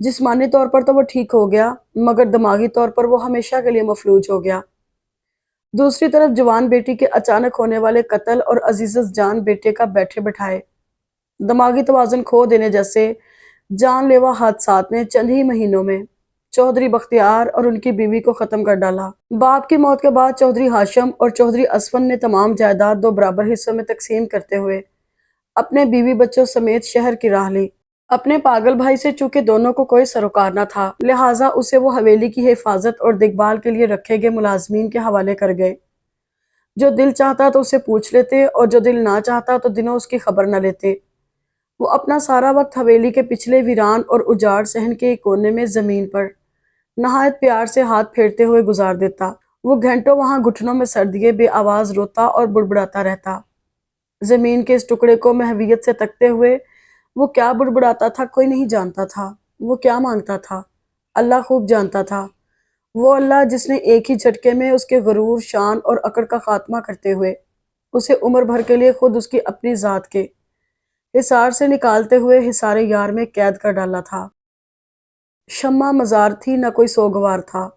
A: جسمانی طور پر تو وہ ٹھیک ہو گیا، مگر دماغی طور پر وہ ہمیشہ کے لیے مفلوج ہو گیا۔ دوسری طرف جوان بیٹی کے اچانک ہونے والے قتل اور عزیز جان بیٹے کا بیٹھے بٹھائے دماغی توازن کھو دینے جیسے جان لیوا حادثات نے چند ہی مہینوں میں چودھری بختیار اور ان کی بیوی کو ختم کر ڈالا۔ باپ کی موت کے بعد چودھری ہاشم اور چودھری اسفن نے تمام جائیداد 2 برابر حصوں میں تقسیم کرتے ہوئے اپنے بیوی بچوں سمیت شہر کی راہ لی۔ اپنے پاگل بھائی سے چونکہ دونوں کو کوئی سروکار نہ تھا، لہٰذا اسے وہ حویلی کی حفاظت اور دیکھ بھال کے لیے رکھے گئے ملازمین کے حوالے کر گئے۔ جو دل چاہتا تو اسے پوچھ لیتے اور جو دل نہ چاہتا تو دنوں اس کی خبر نہ لیتے۔ وہ اپنا سارا وقت حویلی کے پچھلے ویران اور اجاڑ صحن کے ایک کونے میں زمین پر نہایت پیار سے ہاتھ پھیرتے ہوئے گزار دیتا۔ وہ گھنٹوں وہاں گھٹنوں میں سر دیے بے آواز روتا اور بڑبڑاتا رہتا۔ زمین کے اس ٹکڑے کو محویت سے تکتے ہوئے وہ کیا بڑبڑاتا تھا کوئی نہیں جانتا تھا۔ وہ کیا مانگتا تھا اللہ خوب جانتا تھا۔ وہ اللہ جس نے ایک ہی جھٹکے میں اس کے غرور، شان اور اکڑ کا خاتمہ کرتے ہوئے اسے عمر بھر کے لیے خود اس کی اپنی ذات کے حصار سے نکالتے ہوئے حصار یار میں قید کر ڈالا تھا۔ شمع مزار تھی، نہ کوئی سوگوار تھا۔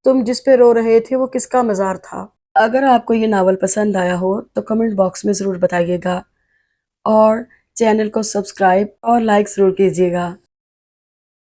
A: تم جس پہ رو رہے تھے وہ کس کا مزار تھا؟ اگر آپ کو یہ ناول پسند آیا ہو تو کمنٹ باکس میں ضرور بتائیے گا اور چینل کو سبسکرائب اور لائک ضرور کیجیے گا۔